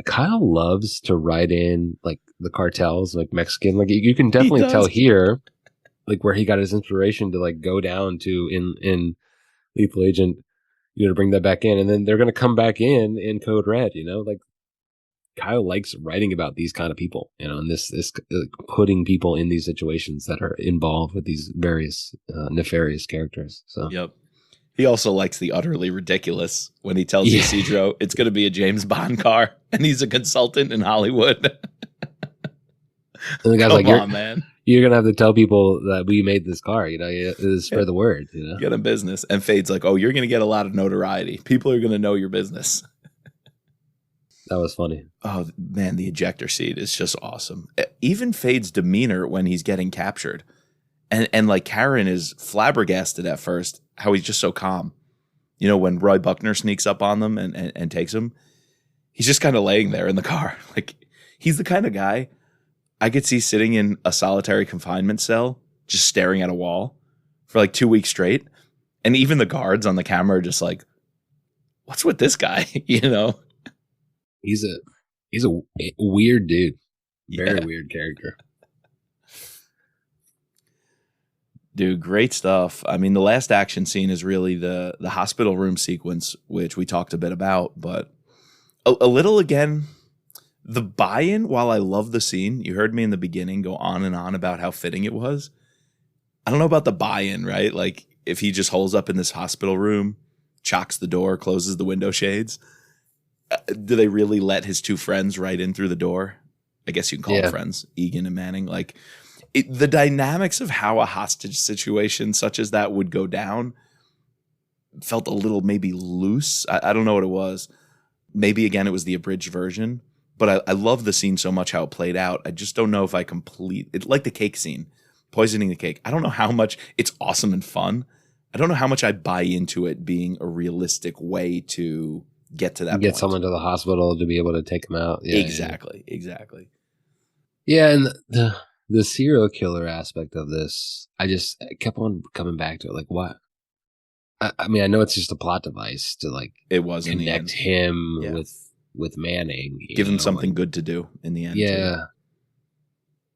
A: Kyle loves to write in like the cartels, like Mexican. Like you can definitely tell here, like where he got his inspiration to like go down to in Lethal Agent, to bring that back in, and then they're going to come back in Code Red. Like Kyle likes writing about these kind of people, and this putting people in these situations that are involved with these various nefarious characters. So
B: yep. He also likes the utterly ridiculous when he tells Isidro it's going to be a James Bond car, and he's a consultant in Hollywood.
A: And the guy's
B: Come
A: like,
B: on, man.
A: You're going to have to tell people that we made this car, spread the word,
B: Get in business. And Fade's like, oh, you're going to get a lot of notoriety. People are going to know your business.
A: That was funny.
B: Oh, man, the ejector seat is just awesome. Even Fade's demeanor when he's getting captured. And like Karen is flabbergasted at first, how he's just so calm. When Roy Buckner sneaks up on them and takes him, he's just kind of laying there in the car. Like, he's the kind of guy I could see sitting in a solitary confinement cell, just staring at a wall for like 2 weeks straight. And even the guards on the camera are just like, what's with this guy?
A: He's a weird dude. Very weird character.
B: Dude, great stuff. I mean, the last action scene is really the hospital room sequence, which we talked a bit about, but a little again, the buy-in, while I love the scene, you heard me in the beginning go on and on about how fitting it was. I don't know about the buy-in, right? Like if he just holds up in this hospital room, chocks the door, closes the window shades, do they really let his two friends right in through the door? I guess you can call them friends, Egan and Manning. Like, the dynamics of how a hostage situation such as that would go down felt a little maybe loose. I don't know what it was. Maybe, again, it was the abridged version. But I love the scene so much how it played out. I just don't know if I like the cake scene, poisoning the cake. I don't know how much it's awesome and fun. I don't know how much I buy into it being a realistic way to get to that
A: Get
B: point.
A: someone to the hospital to be able to take them out. Yeah,
B: exactly.
A: Yeah, and the serial killer aspect of this, I kept on coming back to it. Like, what? I mean, I know it's just a plot device to like
B: it was
A: connect him with Manning,
B: give him something good to do in the end.
A: Yeah, too.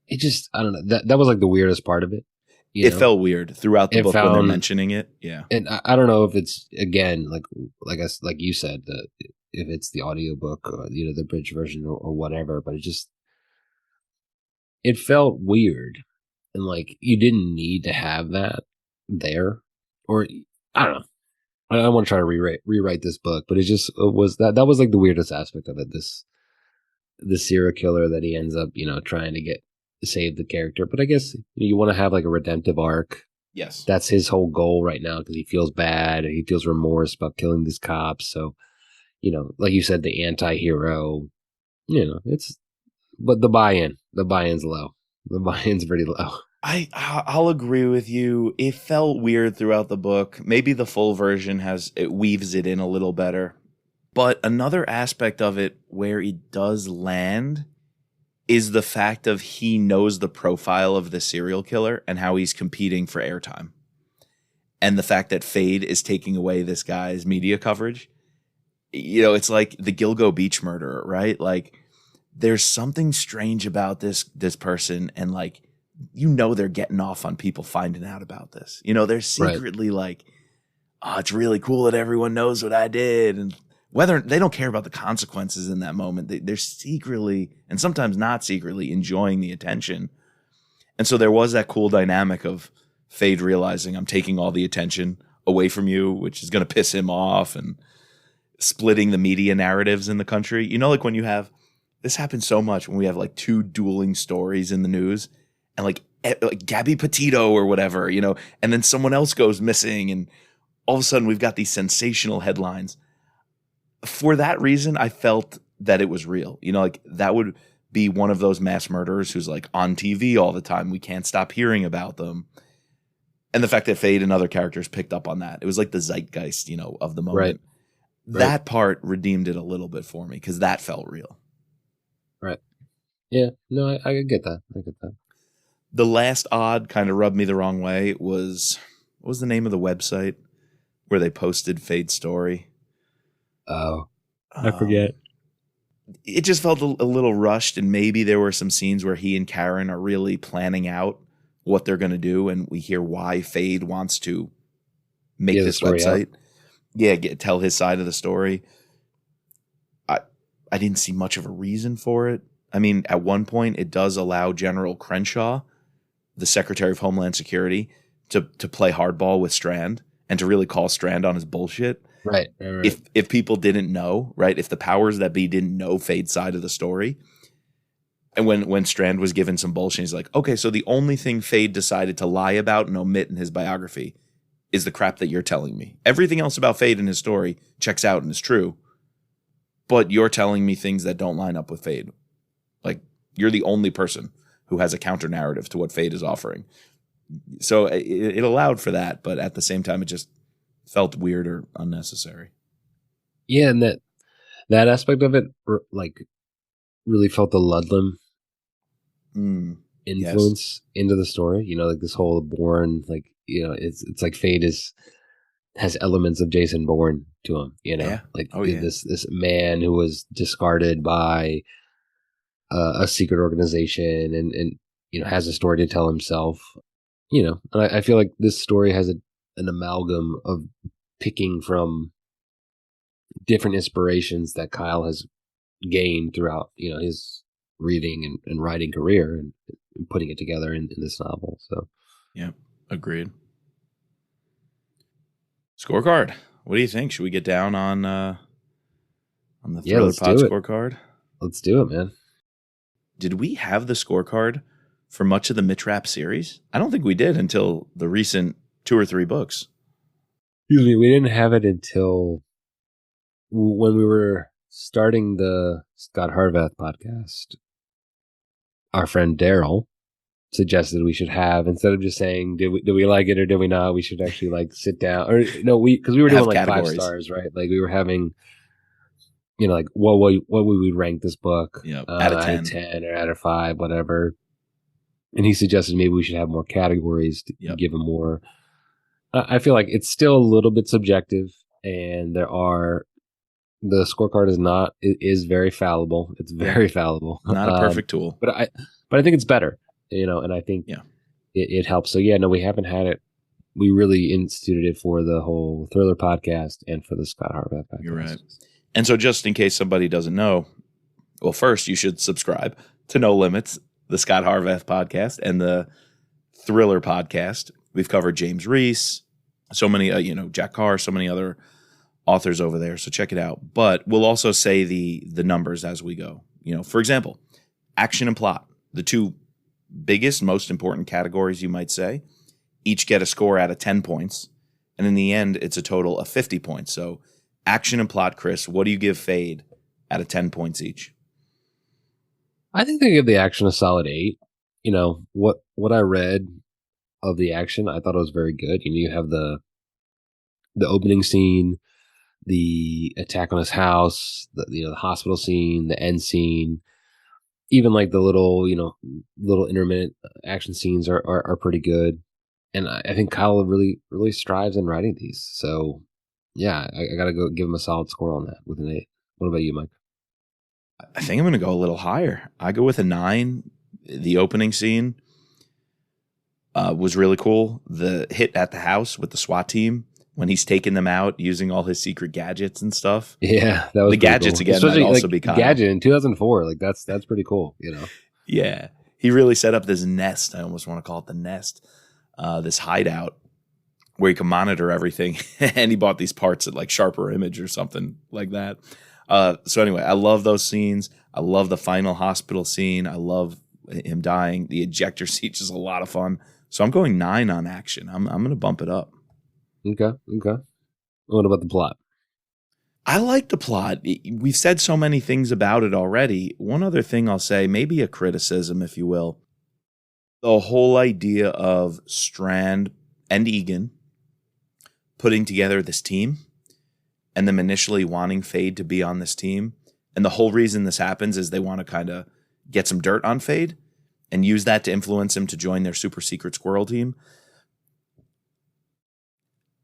A: It just, I don't know. That was like the weirdest part of it.
B: It felt weird throughout the book when they're mentioning it. Yeah,
A: and I don't know if it's again like you said, if it's the audiobook or the bridge version or whatever, but it felt weird, and like you didn't need to have that there, or I don't know. I don't want to try to rewrite this book, but it was that was like the weirdest aspect of it. The serial killer that he ends up trying to save the character, but I guess you want to have like a redemptive arc.
B: Yes,
A: that's his whole goal right now because he feels bad and he feels remorse about killing these cops. So like you said, the anti-hero. But the buy-in's low. The buy-in's pretty low.
B: I'll agree with you. It felt weird throughout the book. Maybe the full version it weaves it in a little better. But another aspect of it where it does land is the fact of he knows the profile of the serial killer and how he's competing for airtime. And the fact that Fade is taking away this guy's media coverage. It's like the Gilgo Beach murderer, right? Like, there's something strange about this person, and like, they're getting off on people finding out about this. They're secretly like, oh, it's really cool that everyone knows what I did. And whether they don't care about the consequences in that moment, they're secretly, and sometimes not secretly, enjoying the attention. And so there was that cool dynamic of Fade realizing I'm taking all the attention away from you, which is going to piss him off. And splitting the media narratives in the country. You know, like when you have this happens so much when we have like two dueling stories in the news and like Gabby Petito or whatever, you know, and then someone else goes missing and all of a sudden we've got these sensational headlines. For that reason, I felt that it was real. You know, like that would be one of those mass murderers who's like on TV all the time. We can't stop hearing about them. And the fact that Fade and other characters picked up on that. It was like the zeitgeist, you know, of the moment.
A: Right.
B: That part redeemed it a little bit for me because that felt real.
A: Right. Yeah. No, I get that. I get that.
B: The last odd kind of rubbed me the wrong way was, what was the name of the website where they posted Fade's story?
A: Oh, I forget.
B: It just felt a little rushed, and maybe there were some scenes where he and Karen are really planning out what they're going to do, and we hear why Fade wants to make this website. Tell his side of the story. I didn't see much of a reason for it. I mean, at one point, it does allow General Crenshaw, the Secretary of Homeland Security, to play hardball with Strand and to really call Strand on his bullshit.
A: Right.
B: If people didn't know, right? If the powers that be didn't know Fade's side of the story, and when Strand was given some bullshit, he's like, okay, so the only thing Fade decided to lie about and omit in his biography is the crap that you're telling me. Everything else about Fade in his story checks out and is true, but you're telling me things that don't line up with Fade. Like, you're the only person who has a counter narrative to what Fade is offering. So it allowed for that, but at the same time, it just felt weird or unnecessary.
A: Yeah, and that aspect of it, like, really felt the Ludlam influence into the story. You know, like this whole Bourne, like, you know, it's like Fade has elements of Jason Bourne to him. You know, this man who was discarded by a secret organization, and you know, has a story to tell himself. You know, and I feel like this story has an amalgam of picking from different inspirations that Kyle has gained throughout, you know, his reading and writing career, and putting it together in this novel. So,
B: yeah, agreed. Scorecard. What do you think? Should we get down on the Thriller Pod scorecard?
A: Let's do it, man.
B: Did we have the scorecard for much of the Mitch Rapp series? I don't think we did until the recent 2 or 3 books.
A: Excuse me, we didn't have it until when we were starting the Scott Harvath podcast. Our friend Daryl suggested we should have, instead of just saying did we like it or did we not, we should actually like sit down, or no, because we were doing like categories. 5 stars, right? Like we were having, you know, like what would we rank this book?
B: Out of
A: 10 or out of 5, whatever. And he suggested maybe we should have more categories to give him more. I feel like it's still a little bit subjective, and the scorecard is very fallible. It's very fallible.
B: Not a perfect tool,
A: but I think it's better, you know, and I think it helps. So no, we haven't had it. We really instituted it for the whole Thriller podcast and for the Scott Harvath podcast.
B: You're right. And so, just in case somebody doesn't know, well, first you should subscribe to No Limits, the Scott Harvath podcast, and the Thriller podcast. We've covered James Reese, so many, Jack Carr, so many other authors over there. So check it out. But we'll also say the numbers as we go. You know, for example, action and plot, the 2 biggest, most important categories, you might say, each get a score out of 10 points. And in the end, it's a total of 50 points. So action and plot, Chris, what do you give Fade out of 10 points each?
A: I think they give the action a solid 8. You know, what I read of the action, I thought it was very good. You know, you have the opening scene, the attack on his house, the hospital scene, the end scene, even like the little intermittent action scenes are pretty good. And I think Kyle really, really strives in writing these. So yeah, I got to go give him a solid score on that with an 8. What about you, Mike?
B: I think I'm going to go a little higher. I go with a 9. The opening scene was really cool. The hit at the house with the SWAT team, when he's taking them out using all his secret gadgets and stuff.
A: Yeah, that was
B: the gadgets
A: cool.
B: Again. Might also be Kyle.
A: Gadget in 2004. Like that's pretty cool. You know.
B: Yeah, he really set up this nest. I almost want to call it the nest. This hideout where you can monitor everything. And he bought these parts at like Sharper Image or something like that. So anyway, I love those scenes. I love the final hospital scene. I love him dying. The ejector seat is a lot of fun. So I'm going 9 on action. I'm going to bump it up.
A: Okay. What about the plot?
B: I like the plot. We've said so many things about it already. One other thing I'll say, maybe a criticism, if you will. The whole idea of Strand and Egan putting together this team and them initially wanting Fade to be on this team. And the whole reason this happens is they want to kind of get some dirt on Fade and use that to influence him to join their super secret squirrel team.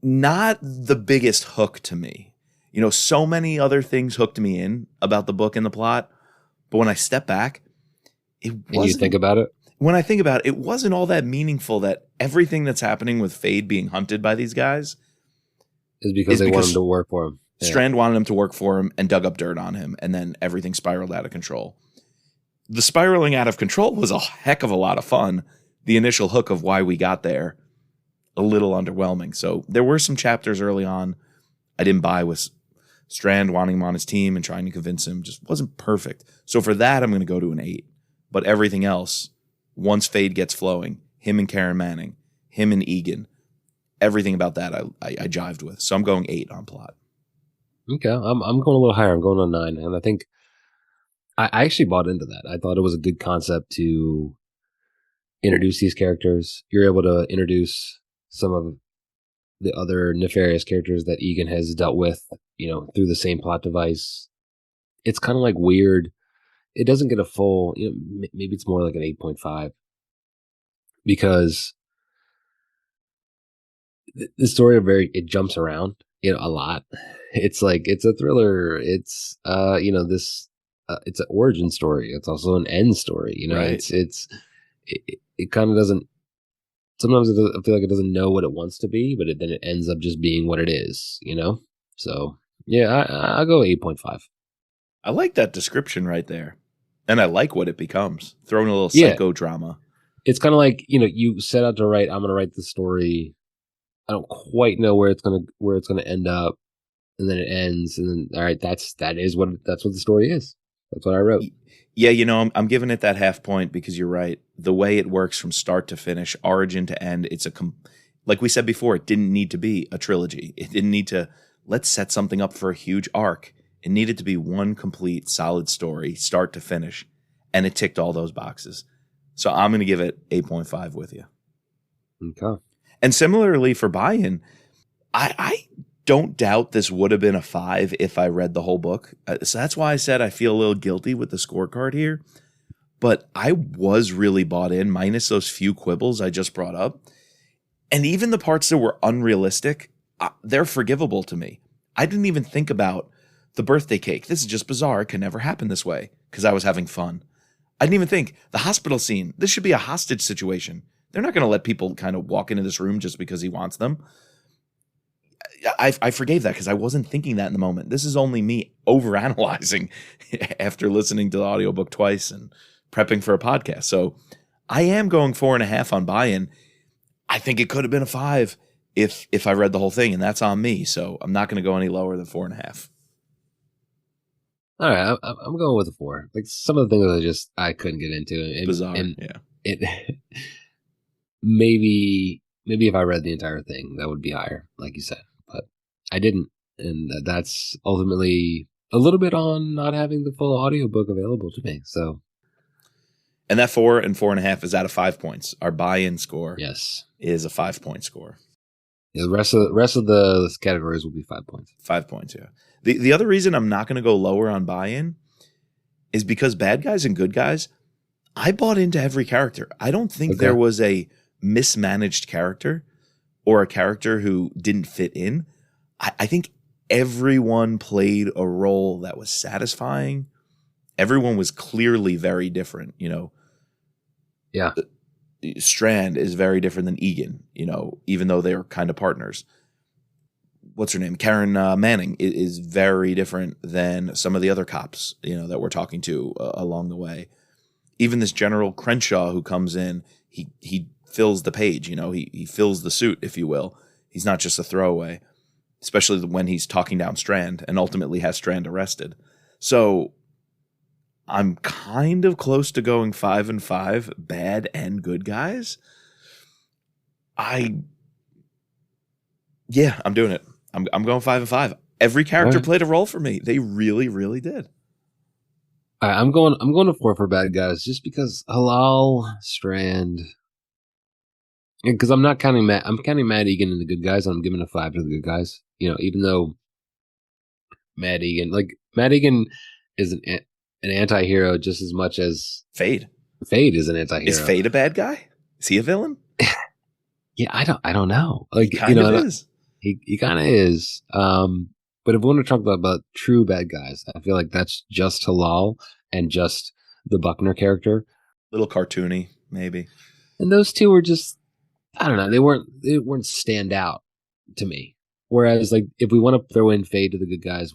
B: Not the biggest hook to me. You know, so many other things hooked me in about the book and the plot. But when I step back, it wasn't.
A: And you think about it?
B: When I think about it, it wasn't all that meaningful that everything that's happening with Fade being hunted by these guys
A: is because they want him to work for him.
B: Yeah. Strand wanted him to work for him and dug up dirt on him, and then everything spiraled out of control. The spiraling out of control was a heck of a lot of fun. The initial hook of why we got there, a little underwhelming. So there were some chapters early on I didn't buy with Strand wanting him on his team and trying to convince him. Just wasn't perfect. So for that, I'm going to go to an 8. But everything else, once Fade gets flowing, him and Karen Manning, him and Egan, everything about that I jived with. So I'm going 8 on plot.
A: Okay, I'm going a little higher. I'm going on 9, and I think I actually bought into that. I thought it was a good concept to introduce these characters. You're able to introduce some of the other nefarious characters that Egan has dealt with, you know, through the same plot device. It's kind of like weird. It doesn't get a full, you know, maybe it's more like an 8.5 because the story it jumps around, you know, a lot. It's like, it's a thriller. It's, you know, it's an origin story. It's also an end story. You know,
B: right.
A: It kind of doesn't. Sometimes I feel like it doesn't know what it wants to be, but then it ends up just being what it is. You know, so yeah, I'll go 8.5.
B: I like that description right there, and I like what it becomes. Throwing a little psychodrama.
A: It's kind of like, you know, you set out to write. I'm going to write the story. I don't quite know where it's gonna end up, and then it ends, and then all right, that's what the story is. That's what I wrote.
B: Yeah, you know, I'm giving it that half point because you're right. The way it works from start to finish, origin to end, it's like we said before, it didn't need to be a trilogy. It didn't need to, let's set something up for a huge arc. It needed to be one complete, solid story, start to finish, and it ticked all those boxes. So I'm going to give it 8.5 with you.
A: Okay.
B: And similarly for buy-in, I don't doubt this would have been a 5 if I read the whole book. So that's why I said I feel a little guilty with the scorecard here. But I was really bought in, minus those few quibbles I just brought up. And even the parts that were unrealistic, they're forgivable to me. I didn't even think about the birthday cake. This is just bizarre. It can never happen this way because I was having fun. I didn't even think the hospital scene. This should be a hostage situation. They're not going to let people kind of walk into this room just because he wants them. I forgave that because I wasn't thinking that in the moment. This is only me overanalyzing after listening to the audiobook twice and prepping for a podcast. So I am going 4.5 on buy-in. I think it could have been a 5 if I read the whole thing, and that's on me. So I'm not going to go any lower than 4.5.
A: All right, I'm going with a 4. Like some of the things I couldn't get into.
B: Bizarre,
A: and
B: yeah.
A: It maybe if I read the entire thing, that would be higher, like you said. But I didn't, and that's ultimately a little bit on not having the full audiobook available to me. So,
B: and that 4 and 4.5 is out of 5 points. Our buy-in score,
A: yes,
B: is a 5-point score.
A: Yeah, the rest of the categories will be 5 points.
B: 5 points, yeah. The other reason I'm not going to go lower on buy-in is because bad guys and good guys, I bought into every character. I don't think there was a mismanaged character or a character who didn't fit in. I think everyone played a role that was satisfying. Everyone was clearly very different, you know.
A: Yeah.
B: Strand is very different than Egan, you know, even though they're kind of partners. What's her name? Karen Manning is very different than some of the other cops, you know, that we're talking to along the way. Even this General Crenshaw who comes in, he fills the page, you know, he fills the suit, if you will. He's not just a throwaway, especially when he's talking down Strand and ultimately has Strand arrested. So I'm kind of close to going 5 and 5, bad and good guys. I'm doing it. I'm going 5 and 5. Every character played a role for me. They really, really did.
A: I'm going to 4 for bad guys just because Halal, Strand, because I'm not counting Matt. I'm counting Matt Egan in the good guys. And I'm giving a 5 to the good guys. Even though Matt Egan is an anti-hero just as much as
B: Fade.
A: Fade is an anti-hero.
B: Is Fade a bad guy? Is he a villain?
A: Yeah, I don't know. Like,
B: he kind of is.
A: He kind of is. But if we want to talk about true bad guys, I feel like that's just Halal and just the Buckner character.
B: Little cartoony, maybe.
A: And those two were just, I don't know, they weren't stand out to me. Whereas, like, if we want to throw in Fade to the good guys,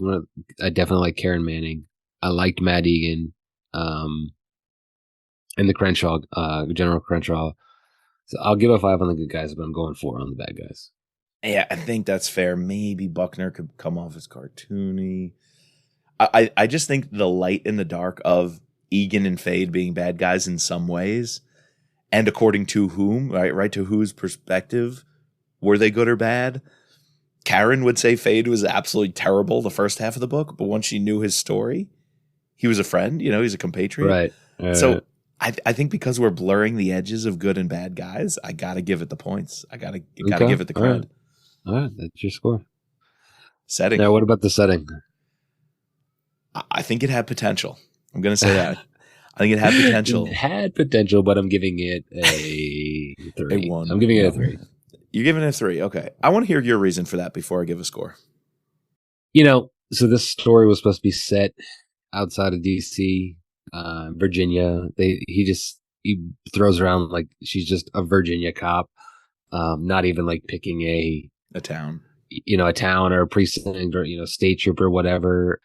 A: I definitely like Karen Manning. I liked Matt Egan, and the Crenshaw, General Crenshaw. So I'll give a 5 on the good guys, but I'm going 4 on the bad guys.
B: Yeah, I think that's fair. Maybe Buckner could come off as cartoony. I just think the light in the dark of Egan and Fade being bad guys in some ways, and according to whom, right to whose perspective, were they good or bad? Karen would say Fade was absolutely terrible the first half of the book, but once she knew his story, he was a friend. He's a compatriot.
A: Right.
B: So I think because we're blurring the edges of good and bad guys, I got to give it the points. I got to give it the cred.
A: All right, that's your score.
B: Setting.
A: Now, what about the setting?
B: I think it had potential. I'm going to say that. I think it had potential.
A: It had potential, but I'm giving it a 3.
B: A 1.
A: I'm giving it a 3.
B: You're giving it a 3. Okay. I want to hear your reason for that before I give a score.
A: So this story was supposed to be set outside of DC, Virginia. He throws around like she's just a Virginia cop, not even like picking a
B: town,
A: a town or a precinct or state trooper or whatever.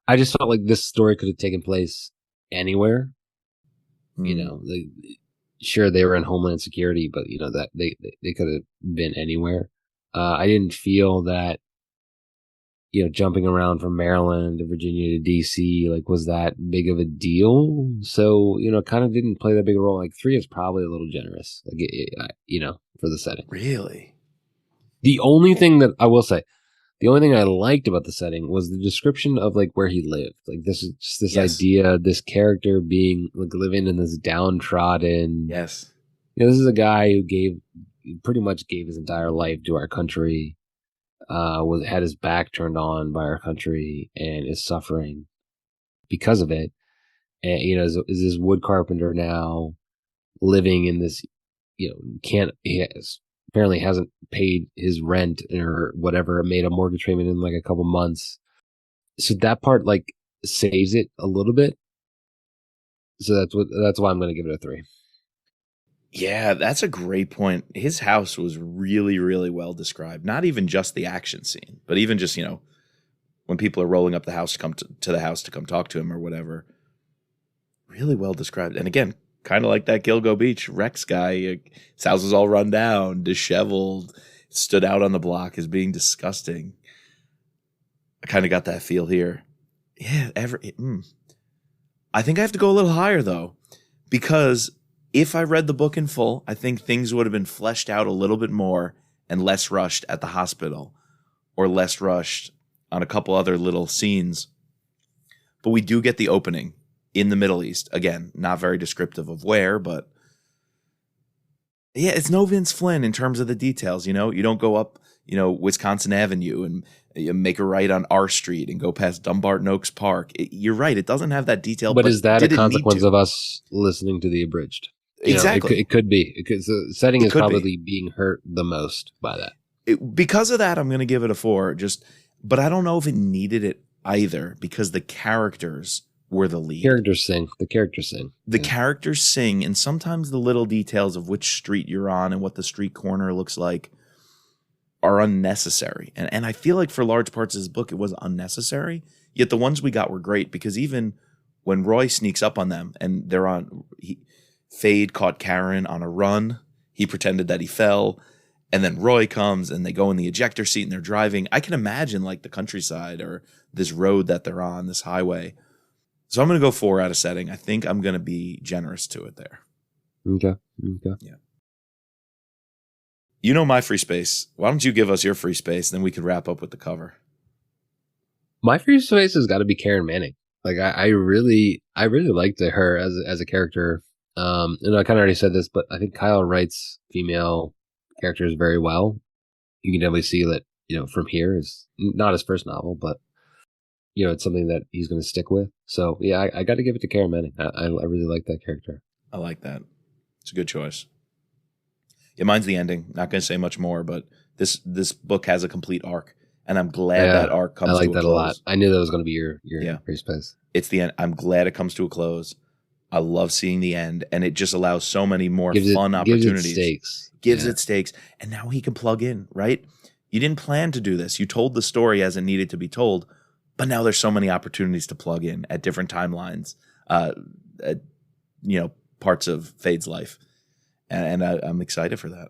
A: I just felt like this story could have taken place anywhere. Sure they were in Homeland Security, but that they could have been anywhere. I didn't feel that jumping around from Maryland to Virginia to DC was that big of a deal. So kind of didn't play that big a role. Like 3 is probably a little generous, for the setting.
B: Really,
A: the only thing that I will say, the only thing I liked about the setting was the description of where he lived. Like this is just this idea, this character being living in this downtrodden.
B: Yes.
A: This is a guy who pretty much gave his entire life to our country, had his back turned on by our country and is suffering because of it. And, is this wood carpenter now living in this, apparently hasn't paid his rent or whatever, made a mortgage payment in a couple months. So that part saves it a little bit. So that's why I'm going to give it a 3.
B: Yeah, that's a great point. His house was really, really well described. Not even just the action scene, but even just, when people are rolling up the house to come to the house to come talk to him or whatever. Really well described. And again, kind of like that Gilgo Beach Rex guy. His house was all run down, disheveled, stood out on the block as being disgusting. I kind of got that feel here. Yeah, I think I have to go a little higher, though, because if I read the book in full, I think things would have been fleshed out a little bit more and less rushed at the hospital or less rushed on a couple other little scenes. But we do get the opening in the Middle East. Again, not very descriptive of where, but yeah, it's no Vince Flynn in terms of the details. You don't go up, Wisconsin Avenue and you make a right on R Street and go past Dumbarton Oaks Park. You're right. It doesn't have that detail.
A: But is that a consequence of us listening to the abridged?
B: Exactly.
A: It could be. The setting is probably being hurt the most by that.
B: Because of that, I'm going to give it a 4. But I don't know if it needed it either because the characters were the lead.
A: The characters sing.
B: The characters sing, and sometimes the little details of which street you're on and what the street corner looks like are unnecessary. And I feel like for large parts of this book, it was unnecessary. Yet the ones we got were great because even when Roy sneaks up on them and Fade caught Karen on a run. He pretended that he fell. And then Roy comes and they go in the ejector seat and they're driving. I can imagine like the countryside or this road that they're on, this highway. So I'm going to go 4 out of setting. I think I'm going to be generous to it there.
A: Okay. Okay.
B: Yeah. You know my free space. Why don't you give us your free space, then we could wrap up with the cover.
A: My free space has got to be Karen Manning. Like I really liked her as a character. And I kind of already said this, but I think Kyle writes female characters very well. You can definitely see that, from here is not his first novel, but it's something that he's going to stick with. So yeah, I got to give it to Karen Manning. I really like that character.
B: I like that. It's a good choice. Yeah, mine's the ending. Not going to say much more, but this book has a complete arc, and I'm glad that arc comes to a close. I like that a lot.
A: I knew that was going to be your free space.
B: It's the end. I'm glad it comes to a close. I love seeing the end, and it just allows so many more fun opportunities. Gives it stakes. And now he can plug in, right? You didn't plan to do this. You told the story as it needed to be told, but now there's so many opportunities to plug in at different timelines, parts of Fade's life. And I'm excited for that.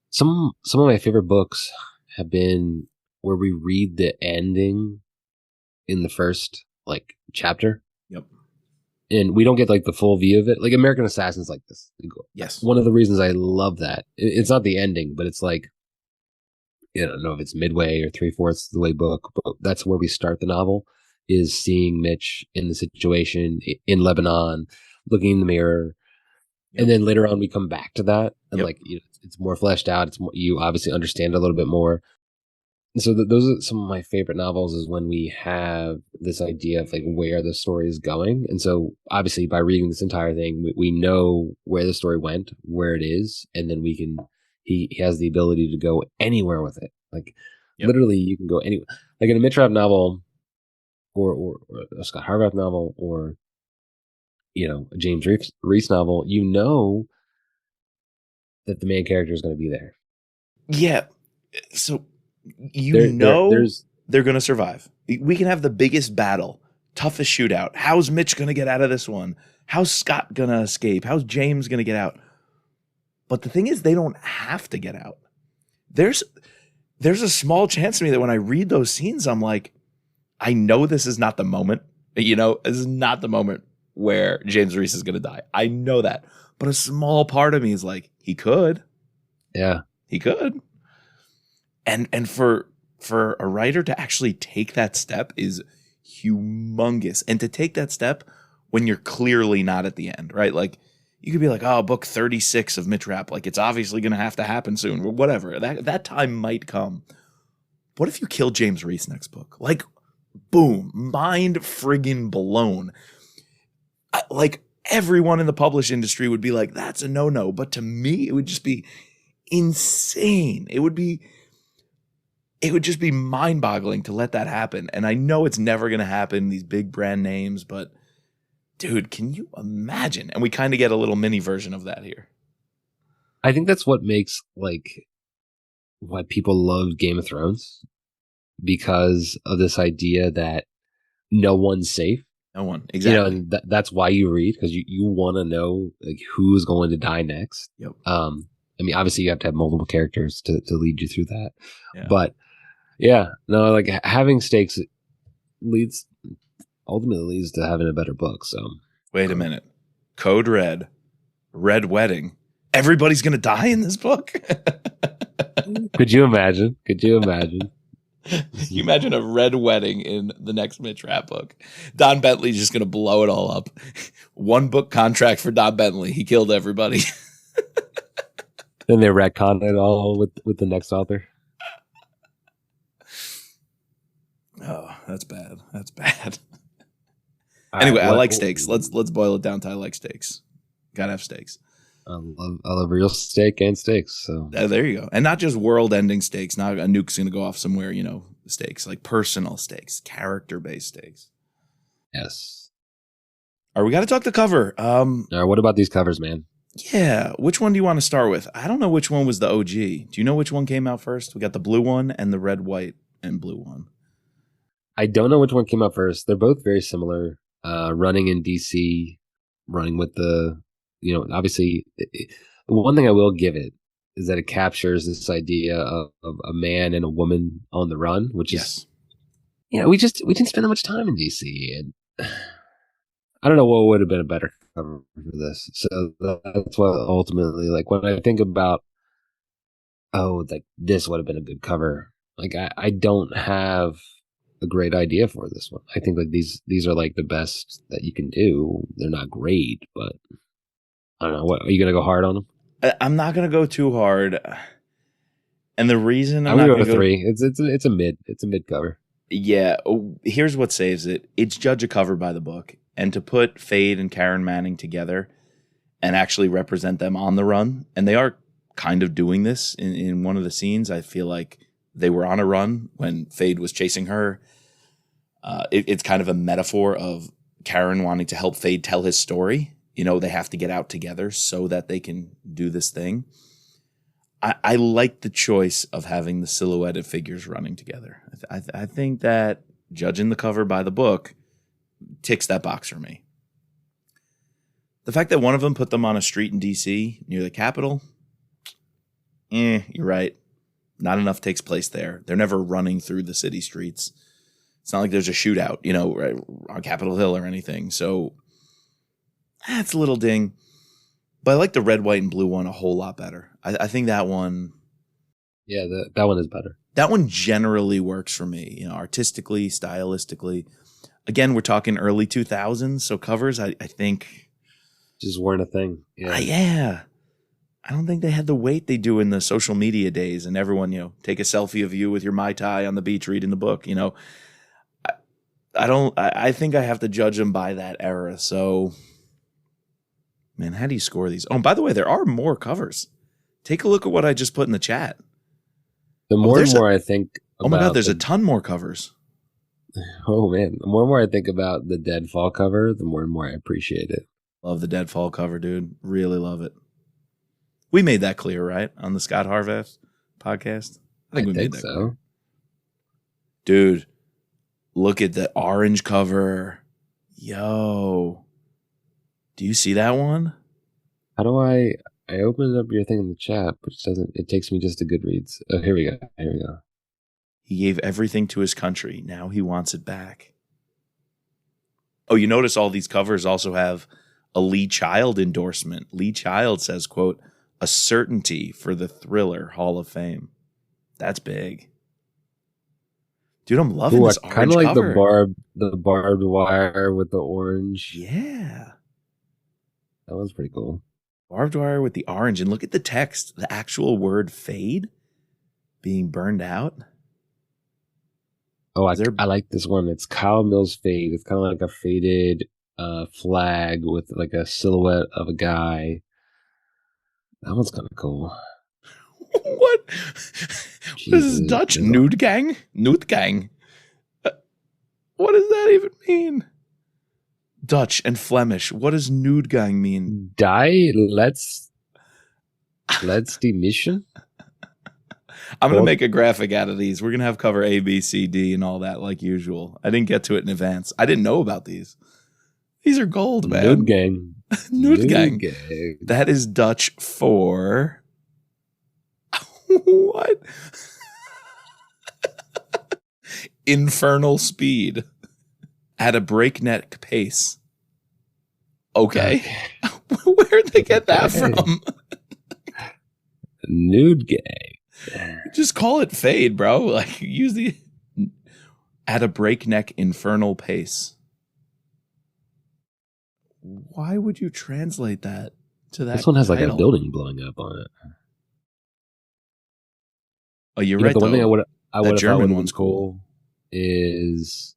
A: Some of my favorite books have been where we read the ending in the first chapter.
B: Yep. And
A: we don't get the full view of it. Like American Assassin's like this.
B: Yes.
A: One of the reasons I love that, it's not the ending, but it's I don't know if it's midway or 3/4 the way book, but that's where we start the novel, is seeing Mitch in the situation in Lebanon, looking in the mirror. Yep. And then later on we come back to that and it's more fleshed out. It's more, you obviously understand a little bit more. And so those are some of my favorite novels, is when we have this idea of where the story is going. And so obviously by reading this entire thing, we know where the story went, where it is, and then he has the ability to go anywhere with it. Literally you can go anywhere. Like in a Mitch Rapp novel or a Scott Harvath novel or a James Reese novel, that the main character is going to be there.
B: Yeah. So they're going to survive. We can have the biggest battle, toughest shootout. How's Mitch going to get out of this one? How's Scott going to escape? How's James going to get out? But the thing is, they don't have to get out. There's a small chance to me that when I read those scenes, I'm like, I know this is not the moment. This is not the moment where James Reese is going to die. I know that. But a small part of me is like, he could.
A: Yeah.
B: He could. And for a writer to actually take that step is humongous. And to take that step when you're clearly not at the end, right? You could be like, oh, book 36 of Mitch Rapp. It's obviously going to have to happen soon. Whatever. That time might come. What if you kill James Reese next book? Boom. Mind friggin' blown. Everyone in the published industry would be like, that's a no-no. But to me, it would just be insane. It would just be mind-boggling to let that happen. And I know it's never going to happen, these big brand names, but dude, can you imagine? And we kind of get a little mini version of that here.
A: I think that's what makes why people love Game of Thrones, because of this idea that no one's safe.
B: No one, exactly.
A: And that's why you read, because you want to know who's going to die next.
B: Yep.
A: Obviously you have to have multiple characters to lead you through that.
B: Yeah.
A: But yeah, no, having stakes ultimately leads to having a better book. So
B: wait a minute. Code Red, Red Wedding. Everybody's gonna die in this book.
A: Could you imagine?
B: Can you imagine a red wedding in the next Mitch Rapp book? Don Bentley's just going to blow it all up. 1 book contract for Don Bentley. He killed everybody.
A: Then they retcon it all with the next author.
B: Oh, that's bad. That's bad. Anyway, I like steaks. Let's boil it down to I like steaks. Gotta have steaks.
A: I love real steak and steaks. So
B: there you go. And not just world-ending steaks. Not a nuke's going to go off somewhere, steaks. Personal steaks, character-based steaks.
A: Yes.
B: All right, we got to talk the cover.
A: All right, what about these covers, man?
B: Yeah. Which one do you want to start with? I don't know which one was the OG. Do you know which one came out first? We got the blue one and the red, white, and blue one.
A: I don't know which one came out first. They're both very similar. Running in DC, running with the... obviously, the one thing I will give it is that it captures this idea of a man and a woman on the run, which is,
B: Yes.
A: we didn't spend that much time in DC, and I don't know what would have been a better cover for this. So that's what ultimately, like, when I think about, oh, like this would have been a good cover. Like I don't have a great idea for this one. I think like these are like the best that you can do. They're not great, but I don't know. What are you gonna go hard on them?
B: I'm not going to go too hard. And the reason I'm
A: I'm
B: not
A: gonna
B: going
A: go
B: to go,
A: three. It's a mid cover.
B: yeah, here's what saves it. It's judge a cover by the book. And to put Fade and Karen Manning together and actually represent them on the run, and they are kind of doing this in one of the scenes. I feel like they were on a run when Fade was chasing her. It's kind of a metaphor of Karen wanting to help Fade tell his story. They have to get out together so that they can do this thing. I like the choice of having the silhouetted figures running together. I think that judging the cover by the book ticks that box for me. The fact that one of them put them on a street in DC near the Capitol, you're right. Not enough takes place there. They're never running through the city streets. It's not like there's a shootout, right on Capitol Hill or anything. So that's a little ding. But I like the red, white, and blue one a whole lot better. I think that one.
A: Yeah, that one is better.
B: That one generally works for me, artistically, stylistically. Again, we're talking early 2000s, so covers, I think.
A: Just weren't a thing. Yeah.
B: Yeah. I don't think they had the weight they do in the social media days and everyone, take a selfie of you with your Mai Tai on the beach reading the book, I think I have to judge them by that era. So, man, how do you score these? Oh, and by the way, there are more covers. Take a look at what I just put in the chat.
A: The more and more I think
B: about, oh my God, there's a ton more covers.
A: Oh man, the more and more I think about the Deadfall cover, the more and more I appreciate it.
B: Love the Deadfall cover, dude. Really love it. We made that clear, right? On the Scott Harvath podcast? I think we made that so. Clear. Dude, look at the orange cover. Yo. Do you see that one?
A: How do I opened up your thing in the chat, but it takes me just to Goodreads. Oh, here we go.
B: He gave everything to his country. Now he wants it back. Oh, you notice all these covers also have a Lee Child endorsement. Lee Child says, quote, "A certainty for the Thriller Hall of Fame." That's big. Dude, I'm loving this orange
A: kind of like
B: cover.
A: the barbed wire with the orange.
B: Yeah.
A: That one's pretty cool.
B: Barbed wire with the orange. And look at the text. The actual word fade being burned out.
A: Oh, I like this one. It's Kyle Mills Fade. It's kind of like a faded flag with like a silhouette of a guy. That one's kind of cool.
B: What? Jesus. What is this, Dutch? Nude gang? Nude gang. What does that even mean? Dutch and Flemish. What does nude gang mean?
A: Let's die mission.
B: I'm going to make a graphic out of these. We're going to have cover A, B, C, D, and all that like usual. I didn't get to it in advance. I didn't know about these. These are gold, man.
A: Nude gang.
B: Nude gang. That is Dutch for... What? Infernal speed. At a breakneck pace. Okay. Where'd they get that from?
A: Nude gang.
B: Just call it fade, bro. Like, use the... At a breakneck infernal pace. Why would you translate that to that?
A: This one has
B: title?
A: Like a building blowing up on it.
B: Oh, you're right.
A: The one thing I would have thought
B: one's
A: cool is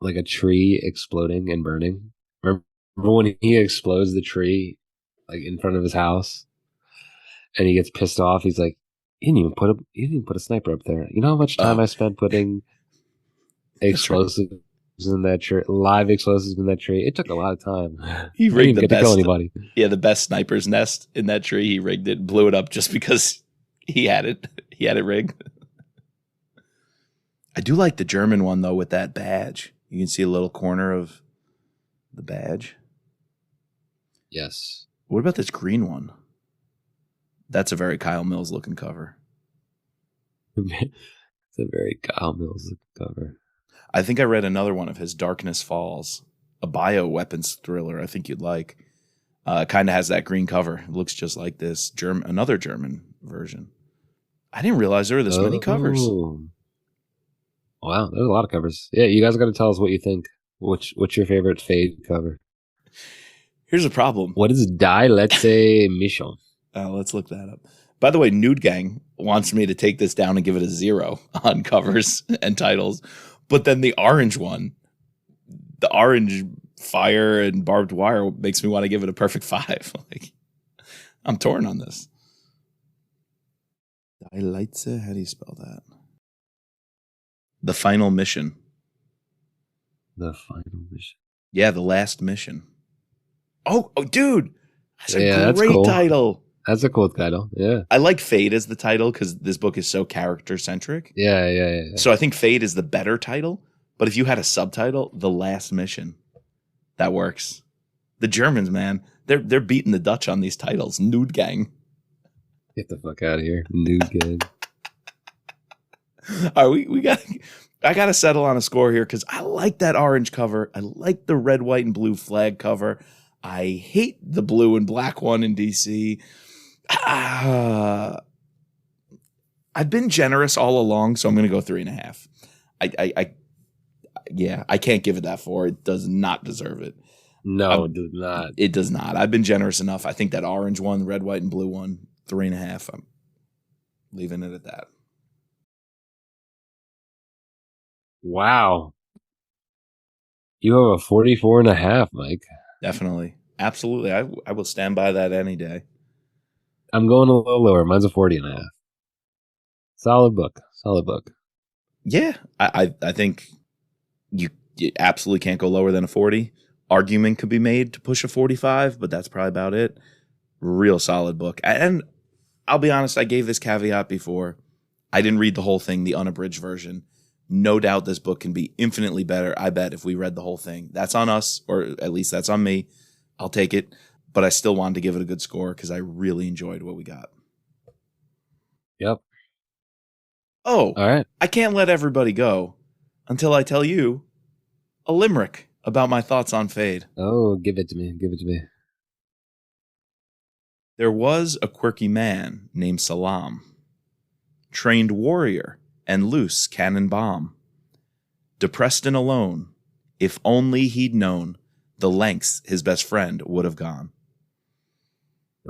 A: like a tree exploding and burning. Remember when he explodes the tree like in front of his house, and he gets pissed off? He's like, "You didn't even put a sniper up there. You know how much time I spent putting explosives in that tree, live explosives in that tree? It took a lot of time.
B: He rigged the best.
A: To kill anybody.
B: Yeah, the best sniper's nest in that tree. He rigged it, blew it up just because he had it. He had it rigged. I do like the German one though with that badge. You can see a little corner of the badge.
A: Yes.
B: What about this green one? That's a very Kyle Mills looking cover.
A: It's a very Kyle Mills cover.
B: I think I read another one of his, Darkness Falls, a bioweapons thriller I think you'd like. Kind of has that green cover. It looks just like this another German version. I didn't realize there were this many covers.
A: Wow, there's a lot of covers. Yeah, you guys got to tell us what you think. What's your favorite Fade cover?
B: Here's a problem.
A: What is Die Letzte Mission?
B: Let's look that up. By the way, Nude Gang wants me to take this down and give it a 0 on covers and titles. But then the orange one, the orange fire and barbed wire, makes me want to give it a perfect 5. Like, I'm torn on this. Die Leitze, how do you spell that? The Final Mission.
A: The Final Mission.
B: Yeah, The Last Mission. Oh, dude. That's
A: a
B: great
A: cool
B: title.
A: That's a cool title. Yeah.
B: I like Fade as the title because this book is so character-centric.
A: Yeah.
B: So I think Fade is the better title. But if you had a subtitle, The Last Mission, that works. The Germans, man, they're beating the Dutch on these titles. Nude Gang.
A: Get the fuck out of here. Nude Gang.
B: All right, I got to settle on a score here because I like that orange cover. I like the red, white, and blue flag cover. I hate the blue and black one in DC. I've been generous all along, so I'm going to go 3.5. I can't give it that 4. It does not deserve it.
A: No, it does not.
B: It does not. I've been generous enough. I think that orange one, red, white, and blue one, 3.5. I'm leaving it at that.
A: Wow. You have a 44.5, Mike.
B: Definitely. Absolutely. I will stand by that any day.
A: I'm going a little lower. Mine's a 40.5. Solid book.
B: Yeah. I think you absolutely can't go lower than a 40. Argument could be made to push a 45, but that's probably about it. Real solid book. And I'll be honest, I gave this caveat before. I didn't read the whole thing, the unabridged version. No doubt this book can be infinitely better, I bet, if we read the whole thing. That's on us, or at least that's on me. I'll take it. But I still wanted to give it a good score because I really enjoyed what we got.
A: Yep.
B: Oh,
A: all right.
B: I can't let everybody go until I tell you a limerick about my thoughts on Fade.
A: Oh, give it to me.
B: There was a quirky man named Salam, trained warrior and loose cannon bomb. Depressed and alone, if only he'd known the lengths his best friend would have gone.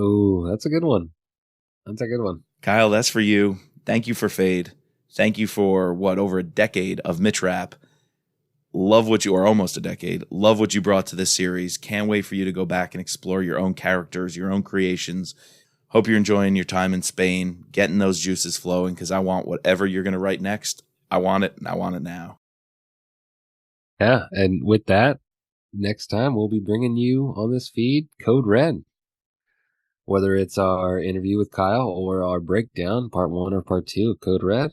A: Oh, that's a good one.
B: Kyle, that's for you. Thank you for Fade. Thank you for, over a decade of Mitch Rap. Love what you are, almost a decade. Love what you brought to this series. Can't wait for you to go back and explore your own characters, your own creations. Hope you're enjoying your time in Spain, getting those juices flowing, because I want whatever you're going to write next. I want it, and I want it now.
A: Yeah, and with that, next time we'll be bringing you on this feed Code Red. Whether it's our interview with Kyle or our breakdown, part 1 or part 2 of Code Red,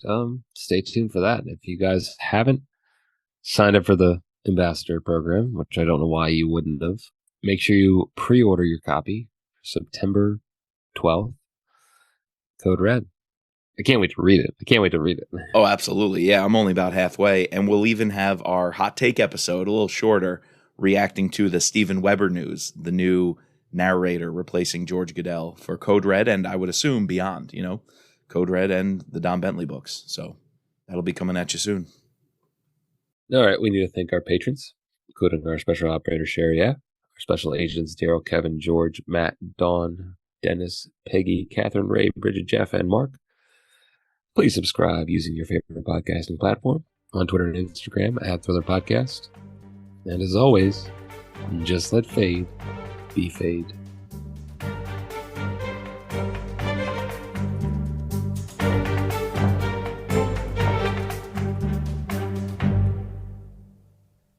A: stay tuned for that. If you guys haven't signed up for the Ambassador program, which I don't know why you wouldn't have, make sure you pre-order your copy for September 12th. Code Red. I can't wait to read it.
B: Oh, absolutely. Yeah, I'm only about halfway. And we'll even have our hot take episode, a little shorter, reacting to the Steven Weber news, the new narrator replacing George Goodell for Code Red, and I would assume beyond, Code Red and the Don Bentley books. So that'll be coming at you soon.
A: All right, we need to thank our patrons, including our special operator, Sherry, our special agents, Daryl, Kevin, George, Matt, Dawn, Dennis, Peggy, Catherine, Ray, Bridget, Jeff, and Mark. Please subscribe using your favorite podcasting platform on Twitter and Instagram @Thriller Podcast. And as always, just let Fade be Fade.